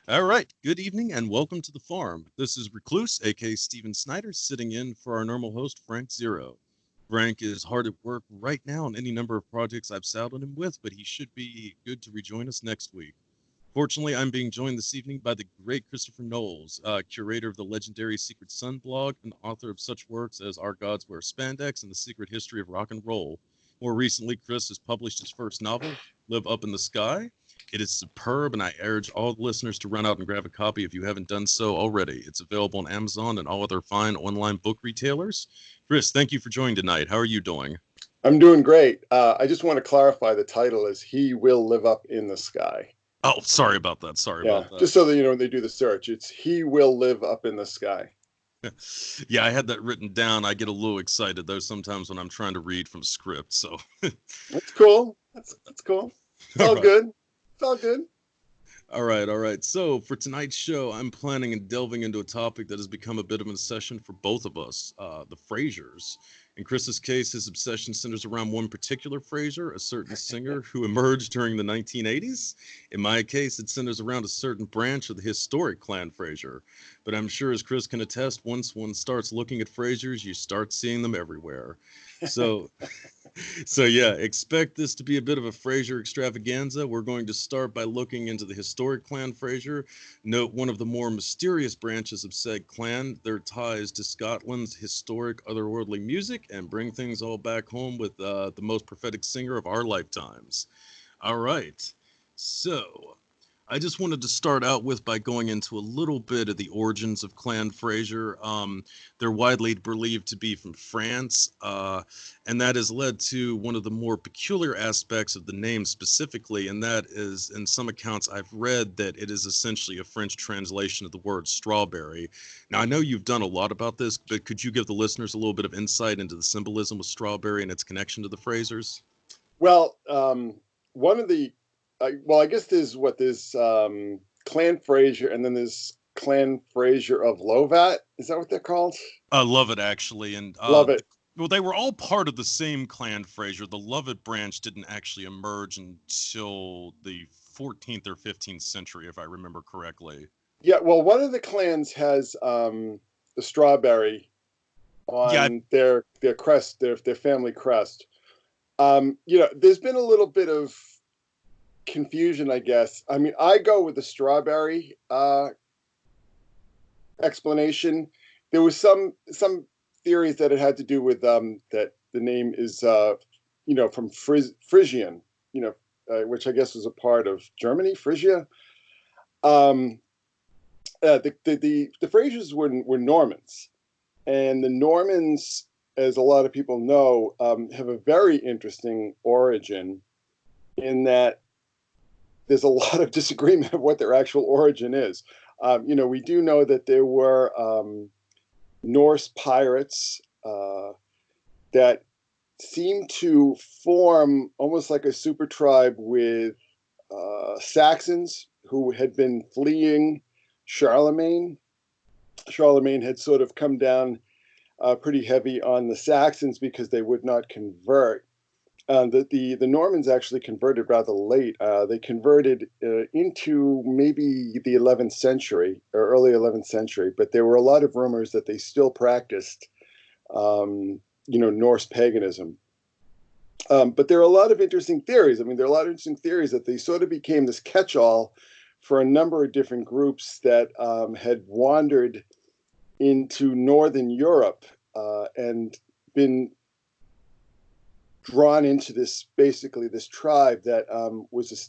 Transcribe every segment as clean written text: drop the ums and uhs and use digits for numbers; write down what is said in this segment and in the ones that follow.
All right. Good evening and welcome to the farm. This is Recluse, aka Steven Snider, sitting in for our normal host, Frank Zero. Frank is hard at work right now on any number of projects I've saddled him with, but he should be good to rejoin us next week. Fortunately, I'm being joined this evening by the great Christopher Knowles, curator of the legendary Secret Sun blog and author of such works as Our Gods Wear Spandex and The Secret History of Rock and Roll. More recently, Chris has published his first novel, Live Up in the Sky. It is superb, and I urge all listeners to run out and grab a copy if you haven't done so already. It's available on Amazon and all other fine online book retailers. Chris, thank you for joining tonight. How are you doing? I'm doing great. I just want to clarify the title is He Will Live Up in the Sky. Oh, sorry about that. Sorry Yeah, about that. just so that you know when they do the search, it's He Will Live Up in the Sky. Yeah, I had that written down. I get a little excited though sometimes when I'm trying to read from script. So That's cool. That's cool. It's all right. good. It's all good. All right, all right. So for tonight's show, I'm planning on delving into a topic that has become a bit of an obsession for both of us, the Frasiers. In Chris's case, his obsession centers around one particular Frasier, a certain singer who emerged during the 1980s. In my case, it centers around a certain branch of the historic clan Frasier. But I'm sure, as Chris can attest, once one starts looking at Frasiers, you start seeing them everywhere. So so yeah, expect this to be a bit of a Frasier extravaganza. We're going to start by looking into the historic clan Frasier. Note one of the more mysterious branches of said clan, their ties to Scotland's historic otherworldly music, and bring things all back home with the most prophetic singer of our lifetimes. All right, so I just wanted to start out with by going into a little bit of the origins of Clan Frasier. They're widely believed to be from France, and that has led to one of the more peculiar aspects of the name specifically, and that is, in some accounts I've read, that it is essentially a French translation of the word strawberry. Now, I know you've done a lot about this, but could you give the listeners a little bit of insight into the symbolism of strawberry and its connection to the Frasers? Well, one of the I guess there's Clan Frasier, and then there's Clan Frasier of Lovat. Is that what they're called? I love it actually, and Love it. well, they were all part of the same clan, Fraser. The Lovett branch didn't actually emerge until the 14th or 15th century, if I remember correctly. Yeah. Well, one of the clans has the strawberry Yeah, on their crest, their family crest. There's been a little bit of confusion, I guess. I mean, I go with the strawberry explanation. There was some theories that it had to do with that the name is from Frisian, which I guess was a part of Germany, Frisia. Um, the Frasiers were Normans, and the Normans, as a lot of people know, have a very interesting origin in that there's a lot of disagreement of what their actual origin is. We do know that there were Norse pirates that seemed to form almost like a super tribe with Saxons who had been fleeing Charlemagne. Charlemagne had sort of come down pretty heavy on the Saxons because they would not convert. The Normans actually converted rather late. They converted into maybe the 11th century or early 11th century, but there were a lot of rumors that they still practiced, Norse paganism. But there are a lot of interesting theories. I mean, there are a lot of interesting theories that they sort of became this catch-all for a number of different groups that had wandered into Northern Europe and been drawn into this tribe that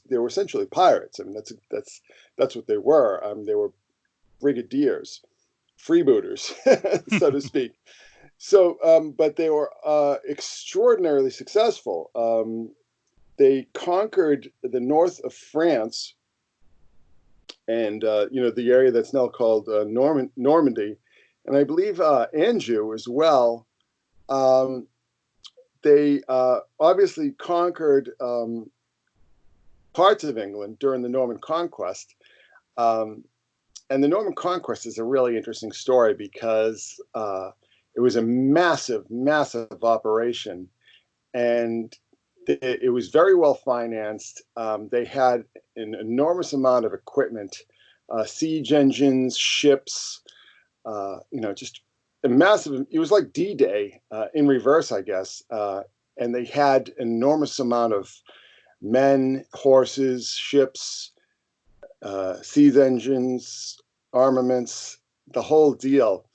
they were essentially pirates. I mean, that's what they were. They were brigadiers, freebooters, so to speak. So, but they were extraordinarily successful. They conquered the north of France, and the area that's now called Normandy, and I believe Anjou as well. They obviously conquered parts of England during the Norman Conquest. And the Norman Conquest is a really interesting story because it was a massive, massive operation. And it was very well financed. They had an enormous amount of equipment. siege engines, ships, just a massive, it was like D-Day in reverse, I guess. And they had an enormous amount of men, horses, ships, siege engines, armaments, the whole deal.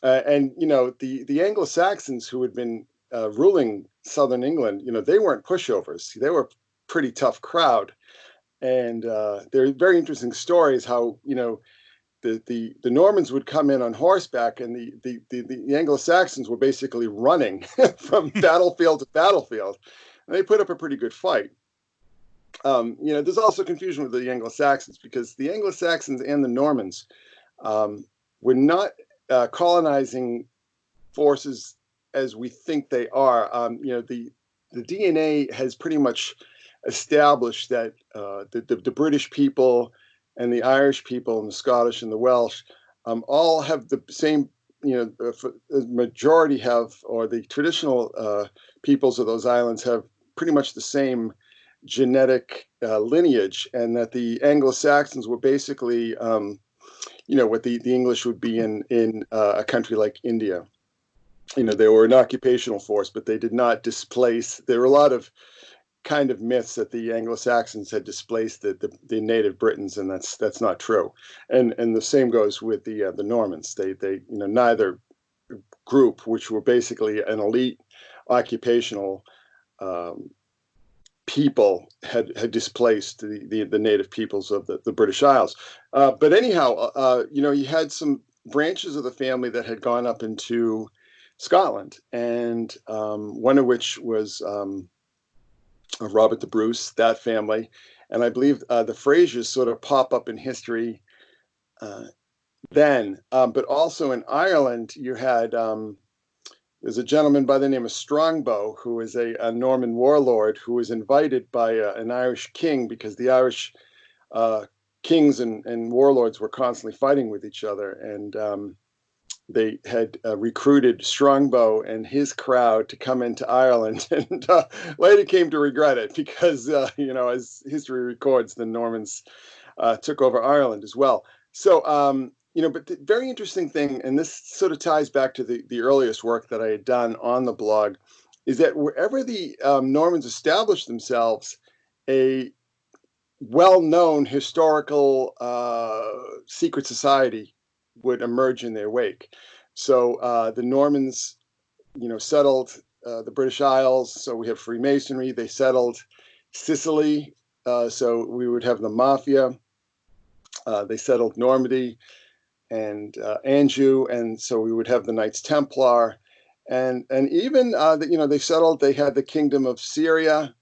And the Anglo-Saxons who had been ruling southern England, they weren't pushovers. They were a pretty tough crowd. And there are very interesting stories how, the Normans would come in on horseback, and the Anglo-Saxons were basically running from battlefield to battlefield. And they put up a pretty good fight. There's also confusion with the Anglo-Saxons, because the Anglo-Saxons and the Normans were not colonizing forces as we think they are. The DNA has pretty much established that the British people and the Irish people and the Scottish and the Welsh all have the same, the majority have, or the traditional peoples of those islands have pretty much the same genetic lineage, and that the Anglo-Saxons were basically, what the English would be in a country like India. They were an occupational force, but they did not displace. There were a lot of kind of myths that the Anglo-Saxons had displaced the native Britons, and that's not true. And the same goes with the Normans. They neither group, which were basically an elite occupational people, had displaced the native peoples of the British Isles. But anyhow, you had some branches of the family that had gone up into Scotland, and one of which was Robert the Bruce, that family. And I believe the Frasiers sort of pop up in history then. But also in Ireland, you had, there's a gentleman by the name of Strongbow, who is a Norman warlord who was invited by an Irish king, because the Irish kings and warlords were constantly fighting with each other. And they had recruited Strongbow and his crowd to come into Ireland, and later came to regret it, because, as history records, the Normans took over Ireland as well. So, but the very interesting thing, and this sort of ties back to the earliest work that I had done on the blog, is that wherever the Normans established themselves, a well-known historical secret society would emerge in their wake. So the Normans, settled the British Isles. So we have Freemasonry. They settled Sicily. So we would have the Mafia. They settled Normandy and Anjou, and so we would have the Knights Templar, and even they settled. They had the Kingdom of Syria.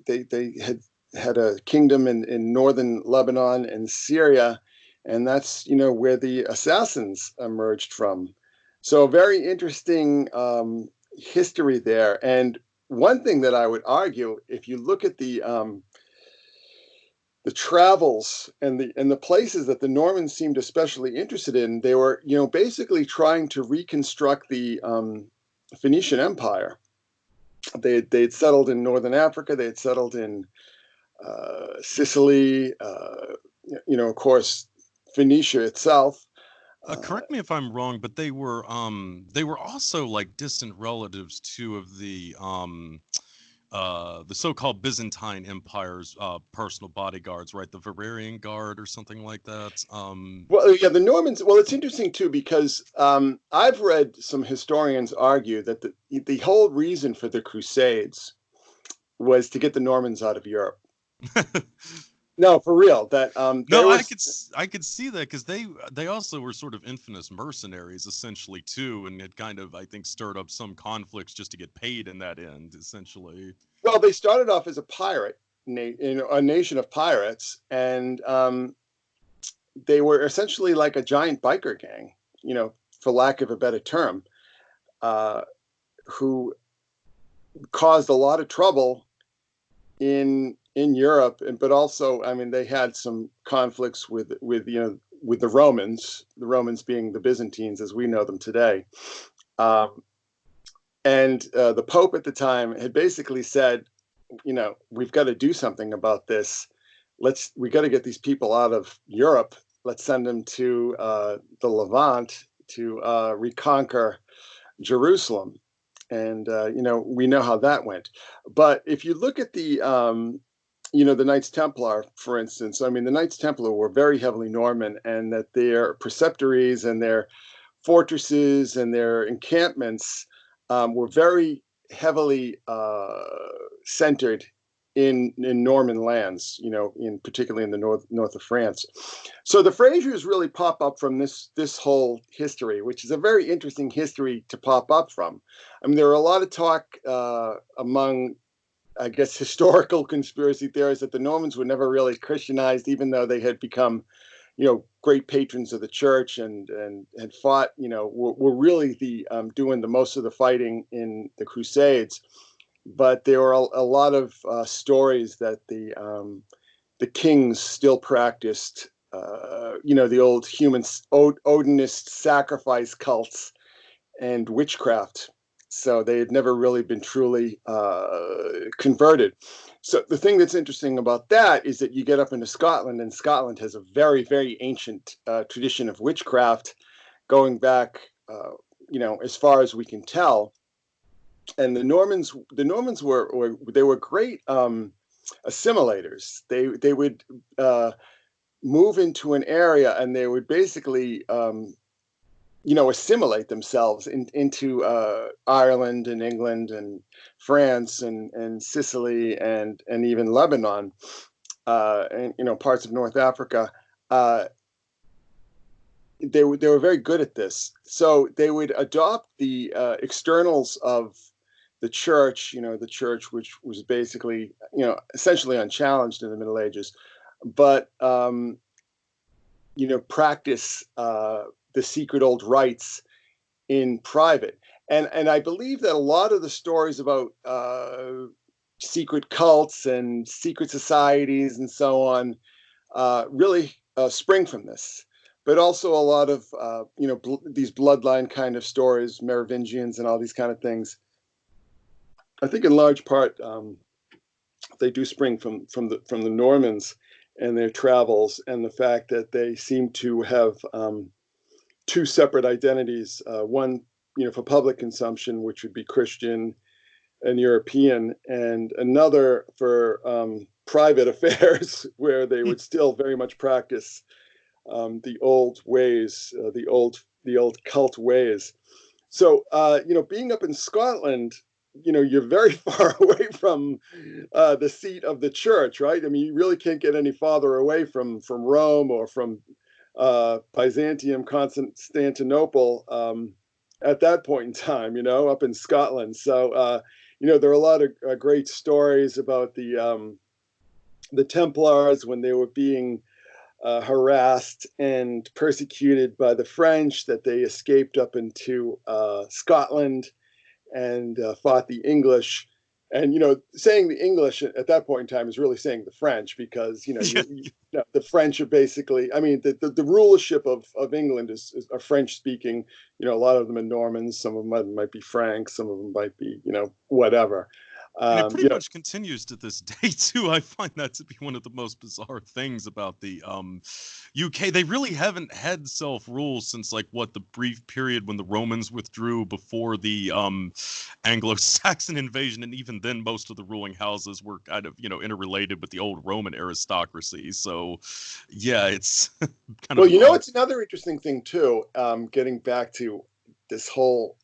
They had a kingdom in northern Lebanon and Syria. And that's, where the assassins emerged from. So very interesting history there. And one thing that I would argue, if you look at the travels and the places that the Normans seemed especially interested in, they were, basically trying to reconstruct the Phoenician Empire. They had settled in northern Africa. They had settled in Sicily. Of course, Phoenicia itself. Correct me if I'm wrong, but they were also like distant relatives too of the so-called Byzantine Empire's personal bodyguards, right? The Bavarian Guard or something like that. Well, yeah, the Normans. Well, it's interesting too, because I've read some historians argue that the whole reason for the Crusades was to get the Normans out of Europe. No, for real. That no, I could see that, because they also were sort of infamous mercenaries essentially too, and it kind of, I think, stirred up some conflicts just to get paid in that end, essentially. Well, they started off as a pirate, a nation of pirates, and they were essentially like a giant biker gang, for lack of a better term, who caused a lot of trouble in Europe, but also, they had some conflicts with the Romans, being the Byzantines as we know them today. And the Pope at the time had basically said, we've got to do something about this. we got to get these people out of Europe. Let's send them to the Levant to reconquer Jerusalem. And, we know how that went. But if you look at the Knights Templar, for instance, I mean, the Knights Templar were very heavily Norman, and that their preceptories and their fortresses and their encampments were very heavily centered in Norman lands, in particularly in the north of France. So the Frasiers really pop up from this whole history, which is a very interesting history to pop up from. I mean, there are a lot of talk among, I guess, historical conspiracy theorists that the Normans were never really Christianized, even though they had become, great patrons of the church and had fought, were really doing the most of the fighting in the Crusades. But there are a lot of stories that the kings still practiced, the old Odinist sacrifice cults and witchcraft. So they had never really been truly converted. So the thing that's interesting about that is that you get up into Scotland, and Scotland has a very, very ancient tradition of witchcraft going back, as far as we can tell. And the Normans were great assimilators. They would move into an area, and they would basically assimilate themselves into Ireland and England and France and Sicily and even Lebanon, and parts of North Africa. They were very good at this. So they would adopt the externals of the church, the church which was basically, essentially unchallenged in the Middle Ages, but practice the secret old rites in private. And I believe that a lot of the stories about secret cults and secret societies and so on really spring from this. But also a lot of, these bloodline kind of stories, Merovingians and all these kind of things, I think in large part they do spring from the Normans and their travels, and the fact that they seem to have two separate identities, one, for public consumption, which would be Christian and European, and another for private affairs, where they would still very much practice the old ways, the old cult ways. So, being up in Scotland, you're very far away from the seat of the church, right? I mean, you really can't get any farther away from Rome or from Byzantium, Constantinople at that point in time, up in Scotland. So, there are a lot of great stories about the Templars when they were being harassed and persecuted by the French, that they escaped up into Scotland and fought the English. And, saying the English at that point in time is really saying the French, because, the French are basically, I mean, the rulership of England is are French speaking. A lot of them are Normans, some of them might be Franks, some of them might be, whatever. And it pretty much continues to this day, too. I find that to be one of the most bizarre things about the UK. They really haven't had self-rule since, the brief period when the Romans withdrew before the Anglo-Saxon invasion. And even then, most of the ruling houses were kind of, interrelated with the old Roman aristocracy. So, yeah, it's kind of... Well, it's another interesting thing, too, getting back to this whole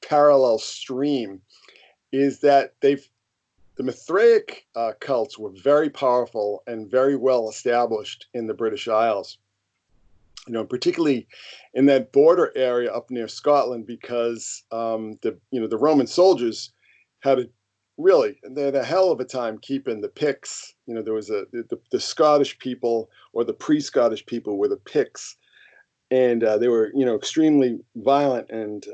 parallel stream, is that the Mithraic cults were very powerful and very well established in the British Isles, particularly in that border area up near Scotland, because the Roman soldiers had they had a hell of a time keeping the Picts. There was the Scottish people, or the pre-Scottish people, were the Picts, and they were extremely violent and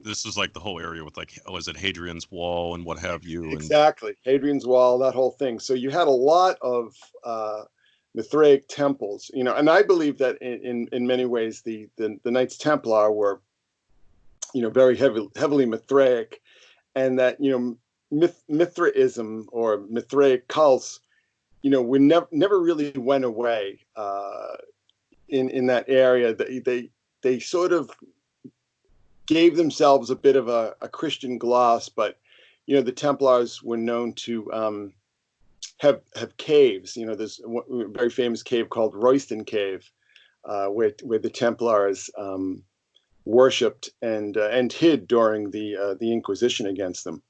this is the whole area with was it Hadrian's Wall and what have you? Exactly. Hadrian's Wall, that whole thing. So you had a lot of Mithraic temples, and I believe that in many ways the Knights Templar were, very heavily Mithraic, and that, Mithraism or Mithraic cults we never really went away in that area. They sort of gave themselves a bit of a Christian gloss, but the Templars were known to have caves. There's a very famous cave called Royston Cave, where the Templars worshipped and hid during the Inquisition against them.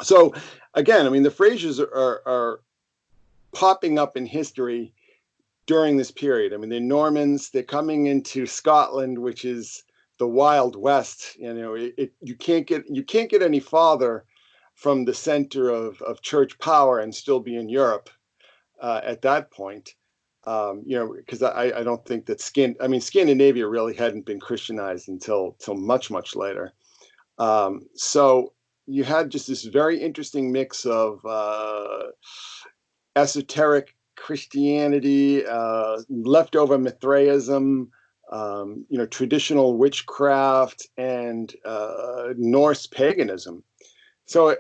So again, I mean, the Frasers are popping up in history during this period. I mean, they're Normans. They're coming into Scotland, which is the Wild West. You can't get any farther from the center of church power and still be in Europe at that point. Because I don't think that Scandinavia really hadn't been Christianized until much later. So you had just this very interesting mix of esoteric Christianity, leftover Mithraism, traditional witchcraft, and Norse paganism. So,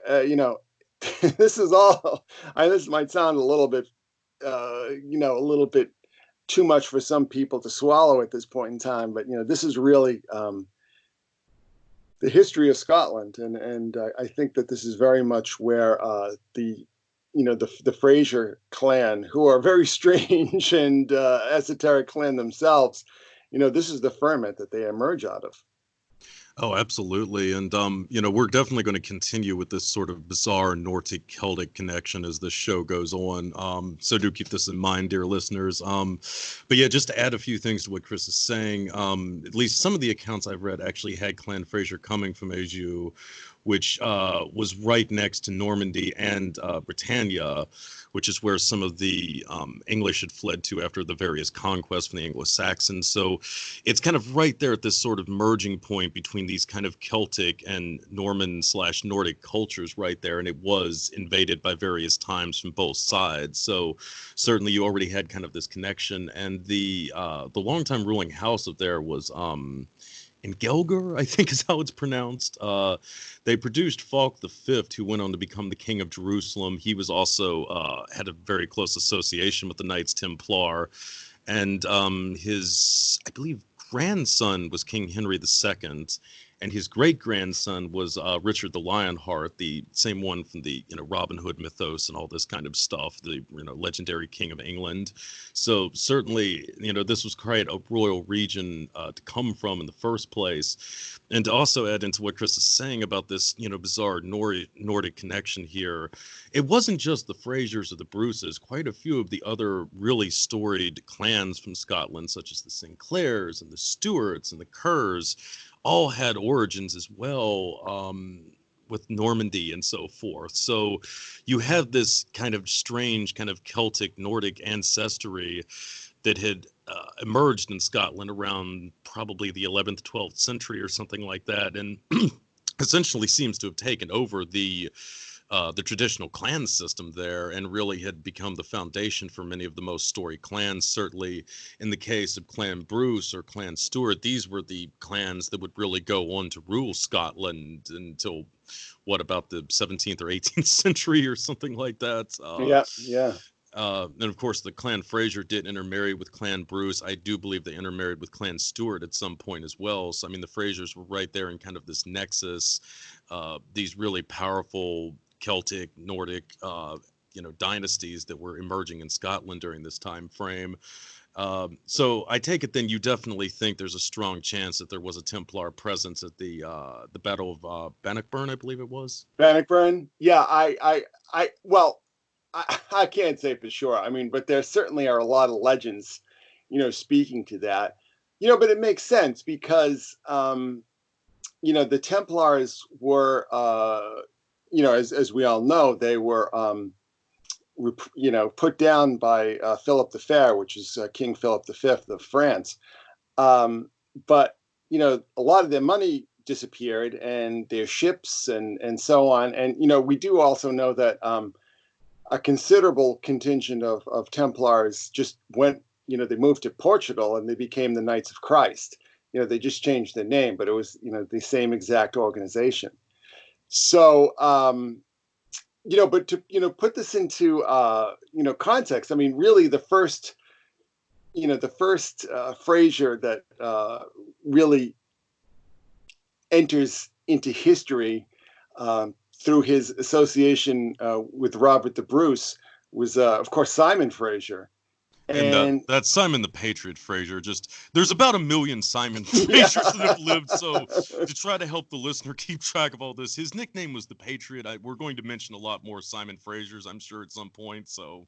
this is all, this might sound a little bit, a little bit too much for some people to swallow at this point in time, but, this is really the history of Scotland. And I think that this is very much where the Frasier clan, who are very strange and esoteric clan themselves, this is the ferment that they emerge out of. Oh, absolutely. And, we're definitely going to continue with this sort of bizarre Nordic Celtic connection as the show goes on. So do keep this in mind, dear listeners. But yeah, just to add a few things to what Chris is saying, at least some of the accounts I've read actually had Clan Frasier coming from Anjou, which was right next to Normandy and Britannia, which is where some of the English had fled to after the various conquests from the Anglo-Saxons. So it's kind of right there at this sort of merging point between these kind of Celtic and Norman/Nordic cultures right there, and it was invaded by various times from both sides. So certainly you already had kind of this connection, and the longtime ruling house of there was in Gelger, I think is how it's pronounced. They produced Falk V, who went on to become the king of Jerusalem. He was also had a very close association with the Knights Templar, and his, I believe, grandson was King Henry II, and his great-grandson was Richard the Lionheart, the same one from the Robin Hood mythos and all this kind of stuff, the legendary king of England. So certainly this was quite a royal region to come from in the first place. And to also add into what Chris is saying about this bizarre Nordic connection here, it wasn't just the Frasers or the Bruces. Quite a few of the other really storied clans from Scotland, such as the Sinclairs and the Stuarts and the Kerrs, all had origins as well with Normandy and so forth. So you have this kind of strange kind of Celtic Nordic ancestry that had emerged in Scotland around probably the 11th, 12th century or something like that, and essentially seems to have taken over the traditional clan system there and really had become the foundation for many of the most storied clans. Certainly in the case of Clan Bruce or Clan Stuart, these were the clans that would really go on to rule Scotland until about the 17th or 18th century or something like that. Yeah. And of course, the Clan Frasier did intermarry with Clan Bruce. I do believe they intermarried with Clan Stuart at some point as well. So, I mean, the Frasers were right there in kind of this nexus, these really powerful Celtic, Nordic, dynasties that were emerging in Scotland during this time frame. So I take it then you definitely think there's a strong chance that there was a Templar presence at the Battle of Bannockburn, I believe it was. Bannockburn, yeah. I can't say for sure. I mean, but there certainly are a lot of legends, speaking to that. But it makes sense because the Templars were as we all know, they were put down by Philip the Fair, which is King Philip V of France. But a lot of their money disappeared and their ships and so on. And we do also know that a considerable contingent of Templars just went. They moved to Portugal and they became the Knights of Christ. They just changed their name, but it was the same exact organization. So but to put this into context. I mean, really, the first Frasier that really enters into history through his association with Robert the Bruce was, of course, Simon Fraser. And And that's Simon the Patriot Fraser. Just there's about 1 million Simon yeah. Frasers that have lived. So to try to help the listener keep track of all this, his nickname was the Patriot. We're going to mention a lot more Simon Frasers, I'm sure, at some point. So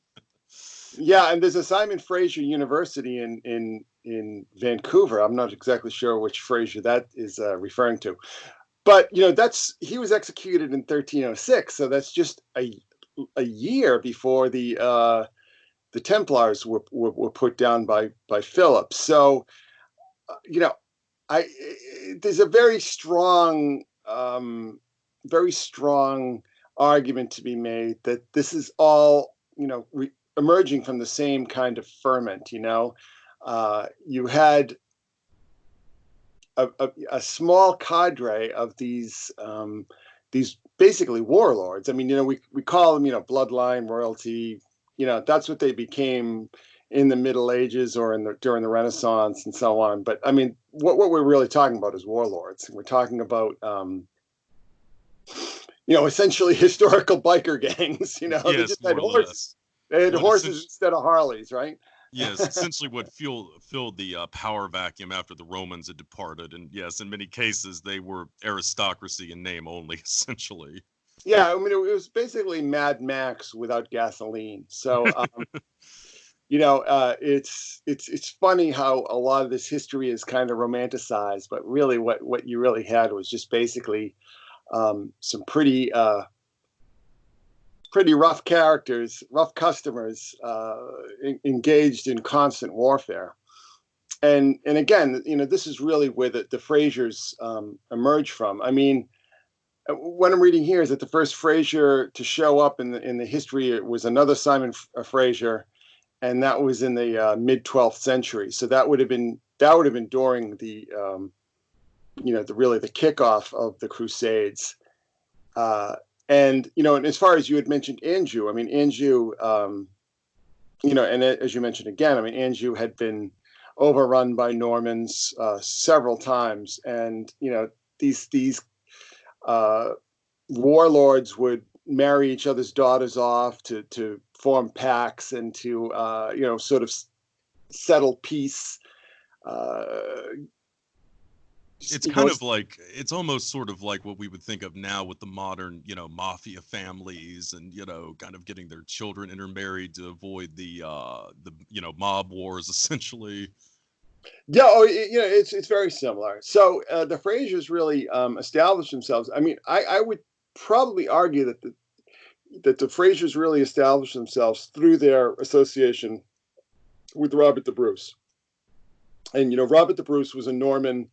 Yeah, and there's a Simon Fraser University in Vancouver. I'm not exactly sure which Fraser that is referring to, but he was executed in 1306, so that's just a year before the Templars were put down by Philip. So I there's a very strong argument to be made that this is all emerging from the same kind of ferment. You had a small cadre of these basically warlords. I mean, we call them bloodline royalty. That's what they became in the Middle Ages or during the Renaissance and so on. But I mean, what we're really talking about is warlords. We're talking about essentially historical biker gangs. They yes, just more had or horses. less. They had What horses instead of Harleys, right? Yes, essentially what filled the power vacuum after the Romans had departed, and yes, in many cases they were aristocracy in name only, essentially. Yeah, I mean, it was basically Mad Max without gasoline. So, it's funny how a lot of this history is kind of romanticized, but really, what you really had was just basically some pretty rough characters, rough customers, engaged in constant warfare. And again, this is really where the Frasers emerge from. I mean, what I'm reading here is that the first Frasier to show up in the history was another Simon Fraser, and that was in the mid 12th century. So that would have been during the the kickoff of the Crusades. And as far as you had mentioned Anjou, I mean Anjou, and as you mentioned again, I mean Anjou had been overrun by Normans several times, and these warlords would marry each other's daughters off to form pacts and to sort of settle peace. It's kind of like it's almost sort of like what we would think of now with the modern, mafia families and kind of getting their children intermarried to avoid the mob wars essentially. Yeah, it's very similar. So the Frasers really established themselves. I mean, I would probably argue that the Frasers really established themselves through their association with Robert the Bruce. And Robert the Bruce was a Norman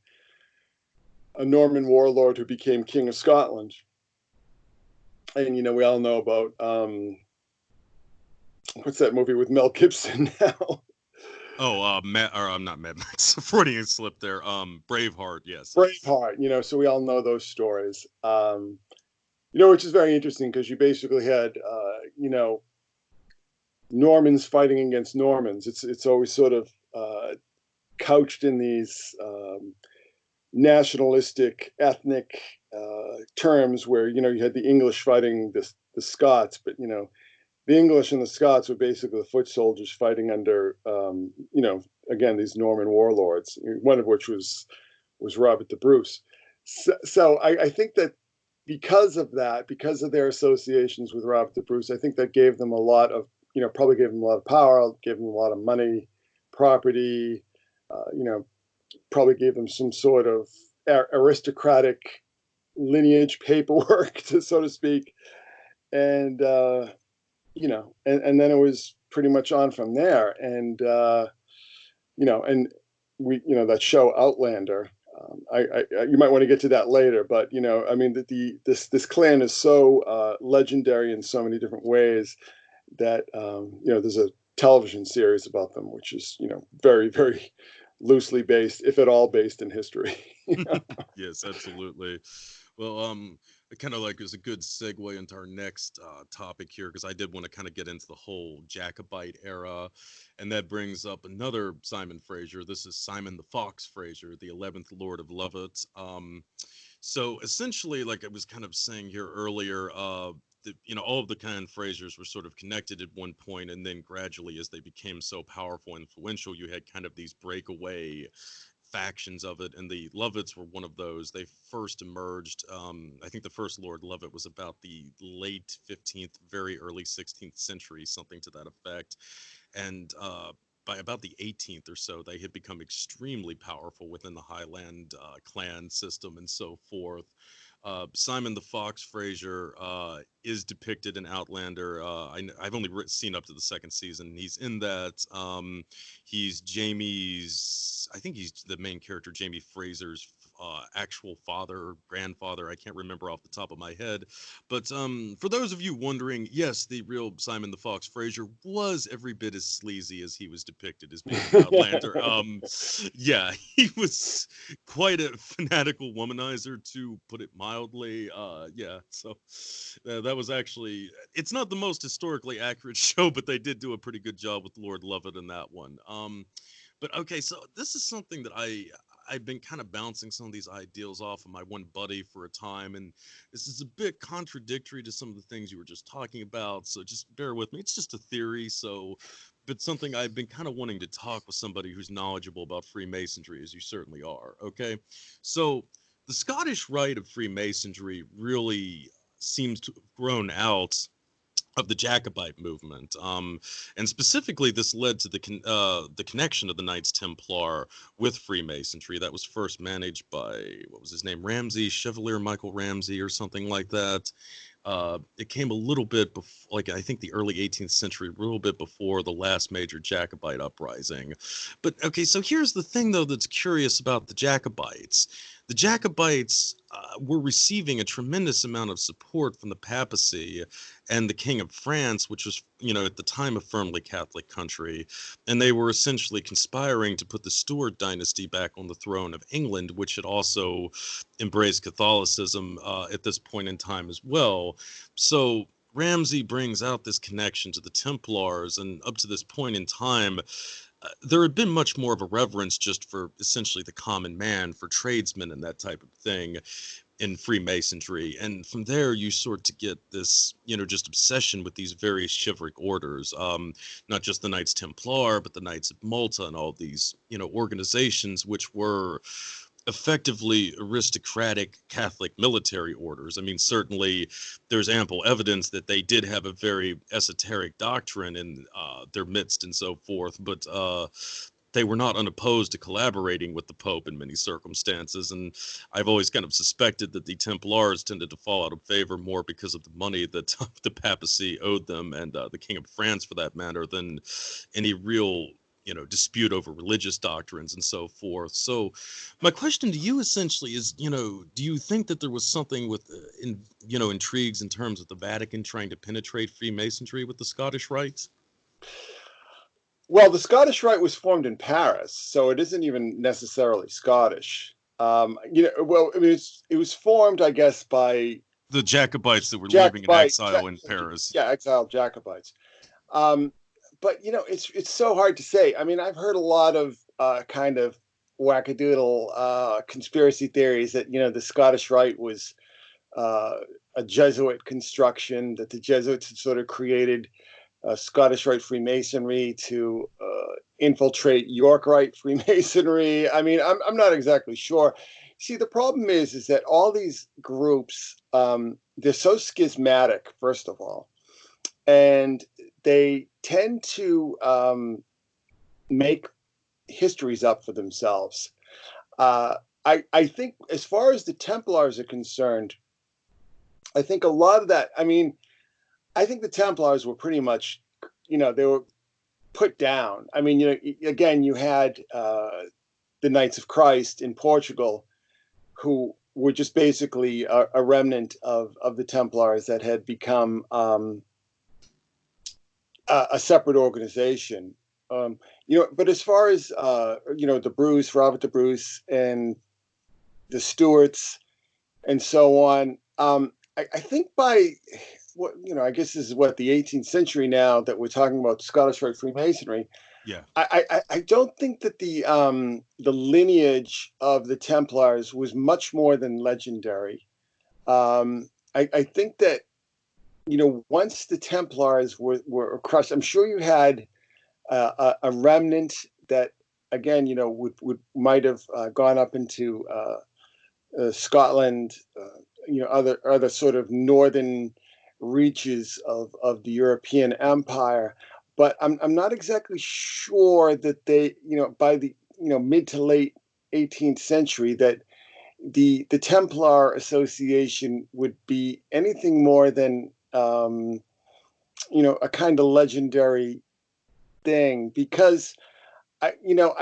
warlord who became King of Scotland. And we all know about what's that movie with Mel Gibson now? Oh, I'm not Mad Max. Freudian slip there. Braveheart, yes. Braveheart, so we all know those stories. Which is very interesting because you basically had, Normans fighting against Normans. It's always sort of couched in these nationalistic, ethnic terms where, you had the English fighting the Scots, but, the English and the Scots were basically the foot soldiers fighting under, again, these Norman warlords, one of which was Robert the Bruce. So I think that because of their associations with Robert the Bruce, I think that gave them a lot of, probably gave them a lot of power, gave them a lot of money, property, probably gave them some sort of aristocratic lineage paperwork, so to speak. And, and then it was pretty much on from there. And, and we, that show Outlander, you might want to get to that later, but I mean, this clan is so legendary in so many different ways that there's a television series about them, which is very, very loosely based, if at all, based in history. Yes, absolutely. Well, it kind of like is a good segue into our next topic here, because I did want to kind of get into the whole Jacobite era, and that brings up another Simon Fraser. This is Simon the Fox Fraser, the 11th Lord of Lovat. So essentially, like I was kind of saying here earlier, all of the clan Frasers were sort of connected at one point, and then gradually, as they became so powerful and influential, you had kind of these breakaway factions of it, and the Lovets were one of those. They first emerged, I think the first Lord Lovett was about the late 15th, very early 16th century, something to that effect. And by about the 18th or so, they had become extremely powerful within the Highland clan system and so forth. Simon the Fox Fraser is depicted in Outlander. I've only seen up to the second season. He's in that. He's Jamie's, I think he's the main character, Jamie Fraser's actual father or grandfather. I can't remember off the top of my head. But for those of you wondering, yes, the real Simon the Fox Fraser was every bit as sleazy as he was depicted as being in Outlander. Yeah, he was quite a fanatical womanizer, to put it mildly. Yeah, so that was actually, it's not the most historically accurate show, but they did do a pretty good job with Lord Lovett in that one. But okay, so this is something that I've been kind of bouncing some of these ideals off of my one buddy for a time, and this is a bit contradictory to some of the things you were just talking about, so just bear with me. It's just a theory, but something I've been kind of wanting to talk with somebody who's knowledgeable about Freemasonry, as you certainly are, okay? So the Scottish Rite of Freemasonry really seems to have grown out of the Jacobite movement, and specifically, this led to the connection of the Knights Templar with Freemasonry. That was first managed by, what was his name, Ramsay, Chevalier Michael Ramsay, or something like that. It came a little bit before, like I think the early 18th century, a little bit before the last major Jacobite uprising. But okay, so here's the thing, though, that's curious about the Jacobites. The Jacobites were receiving a tremendous amount of support from the papacy and the King of France, which was, at the time a firmly Catholic country, and they were essentially conspiring to put the Stuart dynasty back on the throne of England, which had also embraced Catholicism at this point in time as well. So Ramsay brings out this connection to the Templars, and up to this point in time, there had been much more of a reverence just for essentially the common man, for tradesmen and that type of thing in Freemasonry. And from there, you sort of get this, just obsession with these various chivalric orders, not just the Knights Templar, but the Knights of Malta and all these, organizations which were effectively aristocratic Catholic military orders. I mean, certainly there's ample evidence that they did have a very esoteric doctrine in their midst and so forth, but they were not unopposed to collaborating with the Pope in many circumstances. And I've always kind of suspected that the Templars tended to fall out of favor more because of the money that the papacy owed them, and the King of France, for that matter, than any real dispute over religious doctrines and so forth. So my question to you essentially is, do you think that there was something with, intrigues in terms of the Vatican trying to penetrate Freemasonry with the Scottish Rites? Well, the Scottish Rite was formed in Paris, so it isn't even necessarily Scottish. Well, I mean, it was formed, I guess, by the Jacobites that were living in exile in Paris. Yeah, exiled Jacobites. But it's so hard to say. I mean, I've heard a lot of kind of wackadoodle conspiracy theories that the Scottish Rite was a Jesuit construction, that the Jesuits had sort of created Scottish Rite Freemasonry to infiltrate York Rite Freemasonry. I mean, I'm not exactly sure. See, the problem is that all these groups, they're so schismatic, first of all, and they tend to make histories up for themselves. I think as far as the Templars are concerned, I think a lot of that, I mean, I think the Templars were pretty much, they were put down. I mean, again, you had the Knights of Christ in Portugal, who were just basically a remnant of the Templars that had become a separate organization. But as far as, the Bruce, Robert the Bruce, and the Stuarts, and so on, I think by what I guess this is what the 18th century now that we're talking about Scottish Rite Freemasonry. Yeah. I don't think that the lineage of the Templars was much more than legendary. I think that once the Templars were crushed, I'm sure you had a remnant that again would might have gone up into Scotland, other sort of northern reaches of the European Empire. But I'm not exactly sure that they, by the mid to late 18th century, that the Templar Association would be anything more than a kind of legendary thing, because I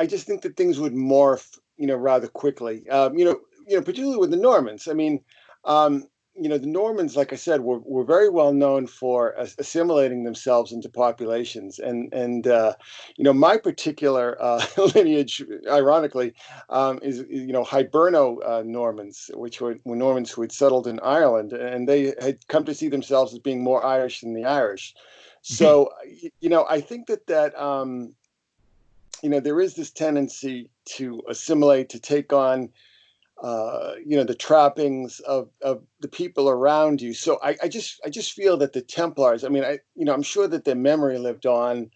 just think that things would morph rather quickly. Particularly with the Normans. I mean, the Normans, like I said, were very well known for assimilating themselves into populations, and my particular lineage, ironically, is Hiberno Normans, which were Normans who had settled in Ireland, and they had come to see themselves as being more Irish than the Irish. So, I think that there is this tendency to assimilate, to take on the trappings of the people around you. So I just feel that the Templars, I mean, I'm sure that their memory lived on,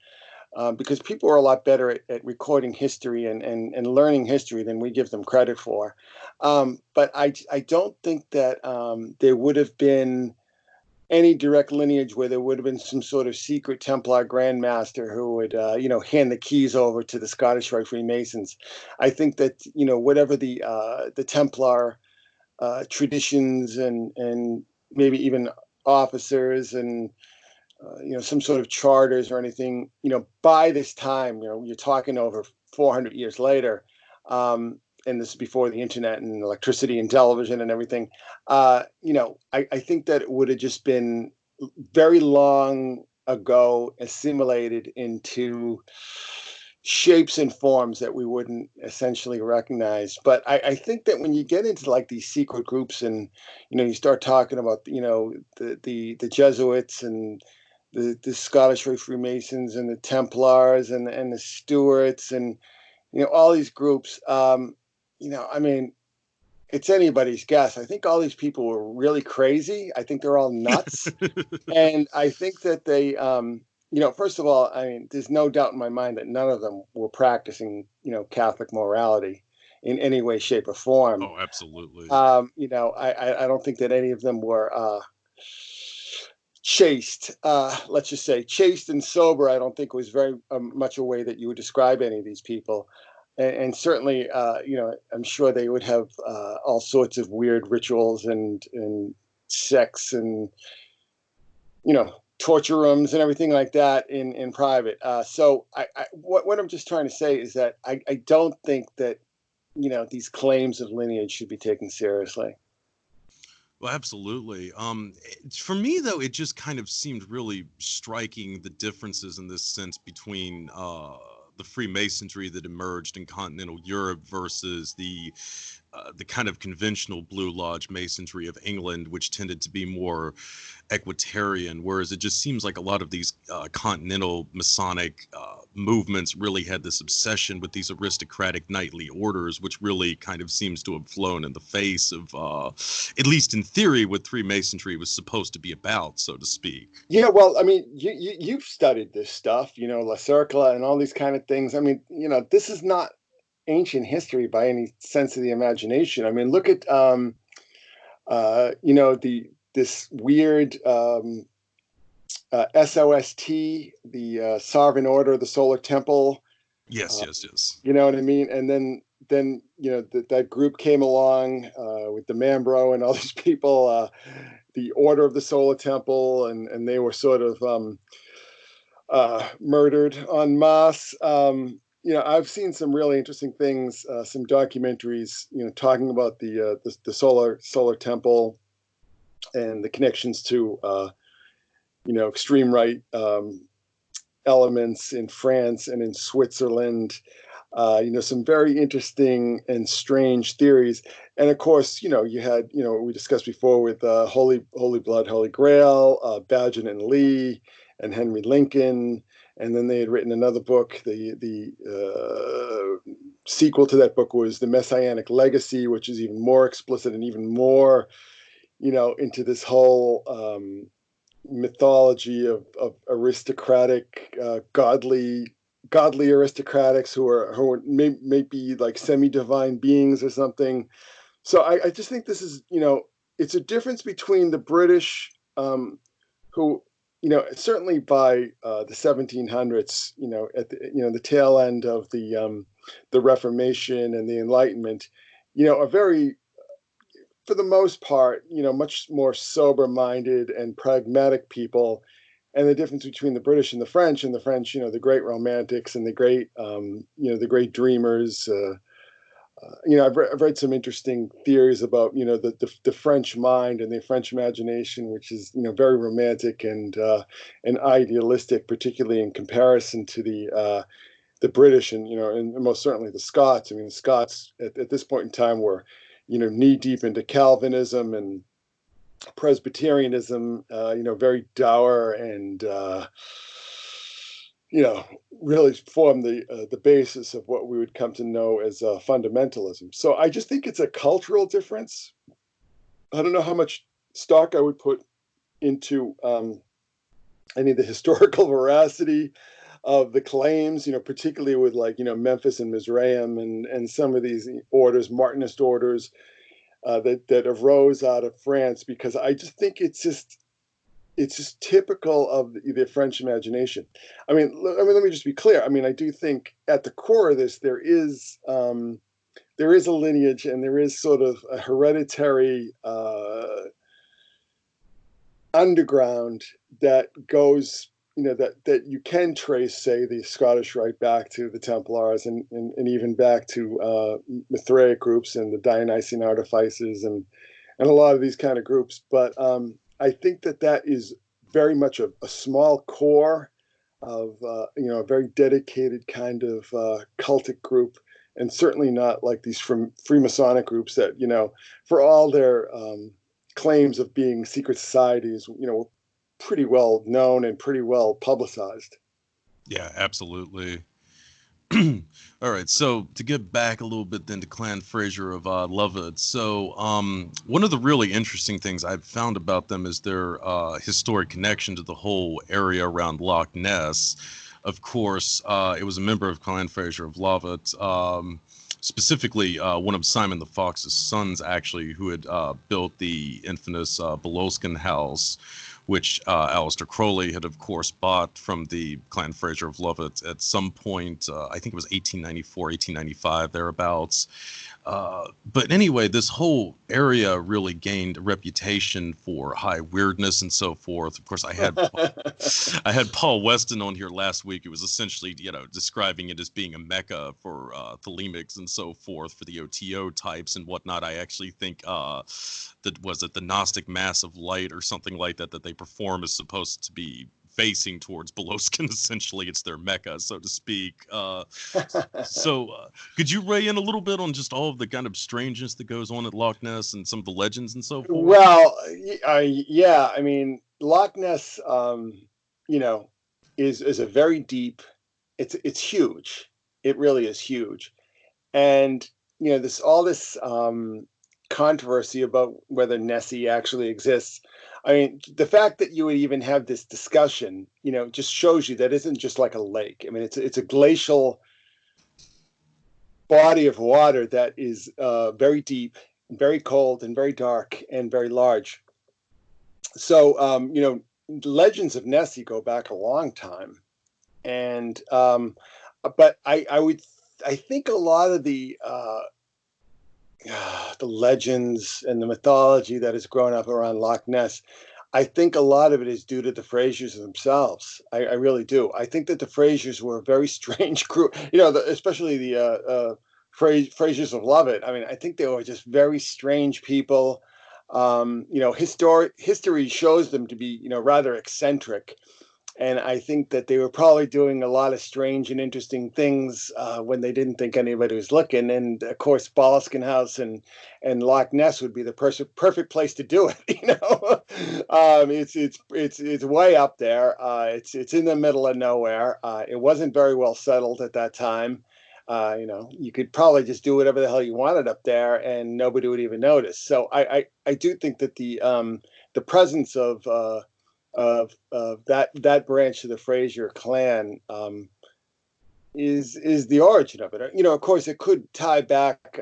because people are a lot better at recording history and learning history than we give them credit for. But I don't think that there would have been any direct lineage where there would have been some sort of secret Templar Grand Master who would, hand the keys over to the Scottish Rite Freemasons. I think that, whatever the Templar traditions and maybe even officers and, some sort of charters or anything, by this time, you're talking over 400 years later, and this is before the internet and electricity and television and everything. I think that it would have just been very long ago assimilated into shapes and forms that we wouldn't essentially recognize. But I think that when you get into like these secret groups and you start talking about the Jesuits and the Scottish Rite Freemasons and the Templars and the Stuarts and all these groups, I mean, it's anybody's guess. I think all these people were really crazy. I think they're all nuts. And I think that they, first of all, I mean, there's no doubt in my mind that none of them were practicing, Catholic morality in any way, shape, or form. Oh, absolutely. I don't think that any of them were chaste. Let's just say chaste and sober. I don't think was very much a way that you would describe any of these people. And certainly, I'm sure they would have all sorts of weird rituals and sex and, torture rooms and everything like that in private. So what I'm just trying to say is that I don't think that, these claims of lineage should be taken seriously. Well, absolutely. For me, though, it just kind of seemed really striking, the differences in this sense between the Freemasonry that emerged in continental Europe versus the kind of conventional Blue Lodge Masonry of England, which tended to be more equitarian, whereas it just seems like a lot of these continental Masonic movements really had this obsession with these aristocratic knightly orders, which really kind of seems to have flown in the face of, at least in theory, what Freemasonry was supposed to be about, so to speak. Yeah, well, I mean, you've studied this stuff, La Circula and all these kind of things. I mean, this is not ancient history by any sense of the imagination. I mean, look at this weird SOST, the Sovereign Order of the Solar Temple. Yes, yes. You know what I mean? And then that group came along with the Mambro and all these people, the Order of the Solar Temple, and they were sort of murdered en masse. I've seen some really interesting things, some documentaries, talking about the solar temple and the connections to, extreme right elements in France and in Switzerland. Some very interesting and strange theories. And of course, you had, we discussed before with Holy Blood, Holy Grail, Badgen and Lee, and Henry Lincoln. And then they had written another book. The sequel to that book was The Messianic Legacy, which is even more explicit and even more, into this whole mythology of aristocratic, godly aristocrats who may be like semi-divine beings or something. So I just think this is, it's a difference between the British, who, certainly by the 1700s, at the tail end of the Reformation and the Enlightenment, are very, for the most part, much more sober-minded and pragmatic people. And the difference between the British and the French, the great romantics and the great, the great dreamers. I've read some interesting theories about, the French mind and the French imagination, which is, very romantic and idealistic, particularly in comparison to the British and most certainly the Scots. I mean, the Scots at this point in time were, knee deep into Calvinism and Presbyterianism, very dour and, really form the basis of what we would come to know as fundamentalism. So I just think it's a cultural difference. I don't know how much stock I would put into any of the historical veracity of the claims, particularly with Memphis and Mizraim and some of these orders, Martinist orders, that arose out of France, because I just think it's just typical of the French imagination. I mean, let me just be clear. I mean, I do think at the core of this there is a lineage and there is sort of a hereditary underground that goes, that you can trace, say, the Scottish Rite back to the Templars and even back to Mithraic groups and the Dionysian artifices and a lot of these kind of groups. But I think that is very much a small core of, a very dedicated kind of cultic group, and certainly not like these Freemasonic groups that, for all their claims of being secret societies, pretty well known and pretty well publicized. Yeah, absolutely. All right, so to get back a little bit then to Clan Fraser of Lovat. So one of the really interesting things I've found about them is their historic connection to the whole area around Loch Ness. Of course, it was a member of Clan Fraser of Lovat, specifically one of Simon the Fox's sons, actually, who had built the infamous Boleskine House, which Aleister Crowley had, of course, bought from the Clan Fraser of Lovat at some point. I think it was 1894, 1895, thereabouts. But anyway, this whole area really gained a reputation for high weirdness and so forth. Of course, I had Paul Weston on here last week. It was essentially, describing it as being a mecca for thelemics and so forth for the OTO types and whatnot. I actually think the Gnostic Mass of Light or something like that they perform is supposed to be facing towards Boleskine. Essentially, it's their mecca, so to speak. Could you weigh in a little bit on just all of the kind of strangeness that goes on at Loch Ness and some of the legends and so forth? Well, yeah. I mean, Loch Ness, is a very deep. It's huge. It really is huge, and this controversy about whether Nessie actually exists. I mean, the fact that you would even have this discussion, just shows you that isn't just like a lake. I mean, it's a glacial body of water that is very deep, very cold, and very dark, and very large. So, legends of Nessie go back a long time, and but I think a lot of the legends and the mythology that has grown up around Loch Ness, I think a lot of it is due to the Frasers themselves. I really do. I think that the Frasers were a very strange group, especially the Frasers of Lovat. I mean, I think they were just very strange people. History shows them to be, rather eccentric. And I think that they were probably doing a lot of strange and interesting things when they didn't think anybody was looking. And of course, Boleskine House and Loch Ness would be the perfect place to do it. It's way up there. It's in the middle of nowhere. It wasn't very well settled at that time. You could probably just do whatever the hell you wanted up there, and nobody would even notice. So I do think that the presence of that branch of the Fraser clan is the origin of it. Of course, it could tie back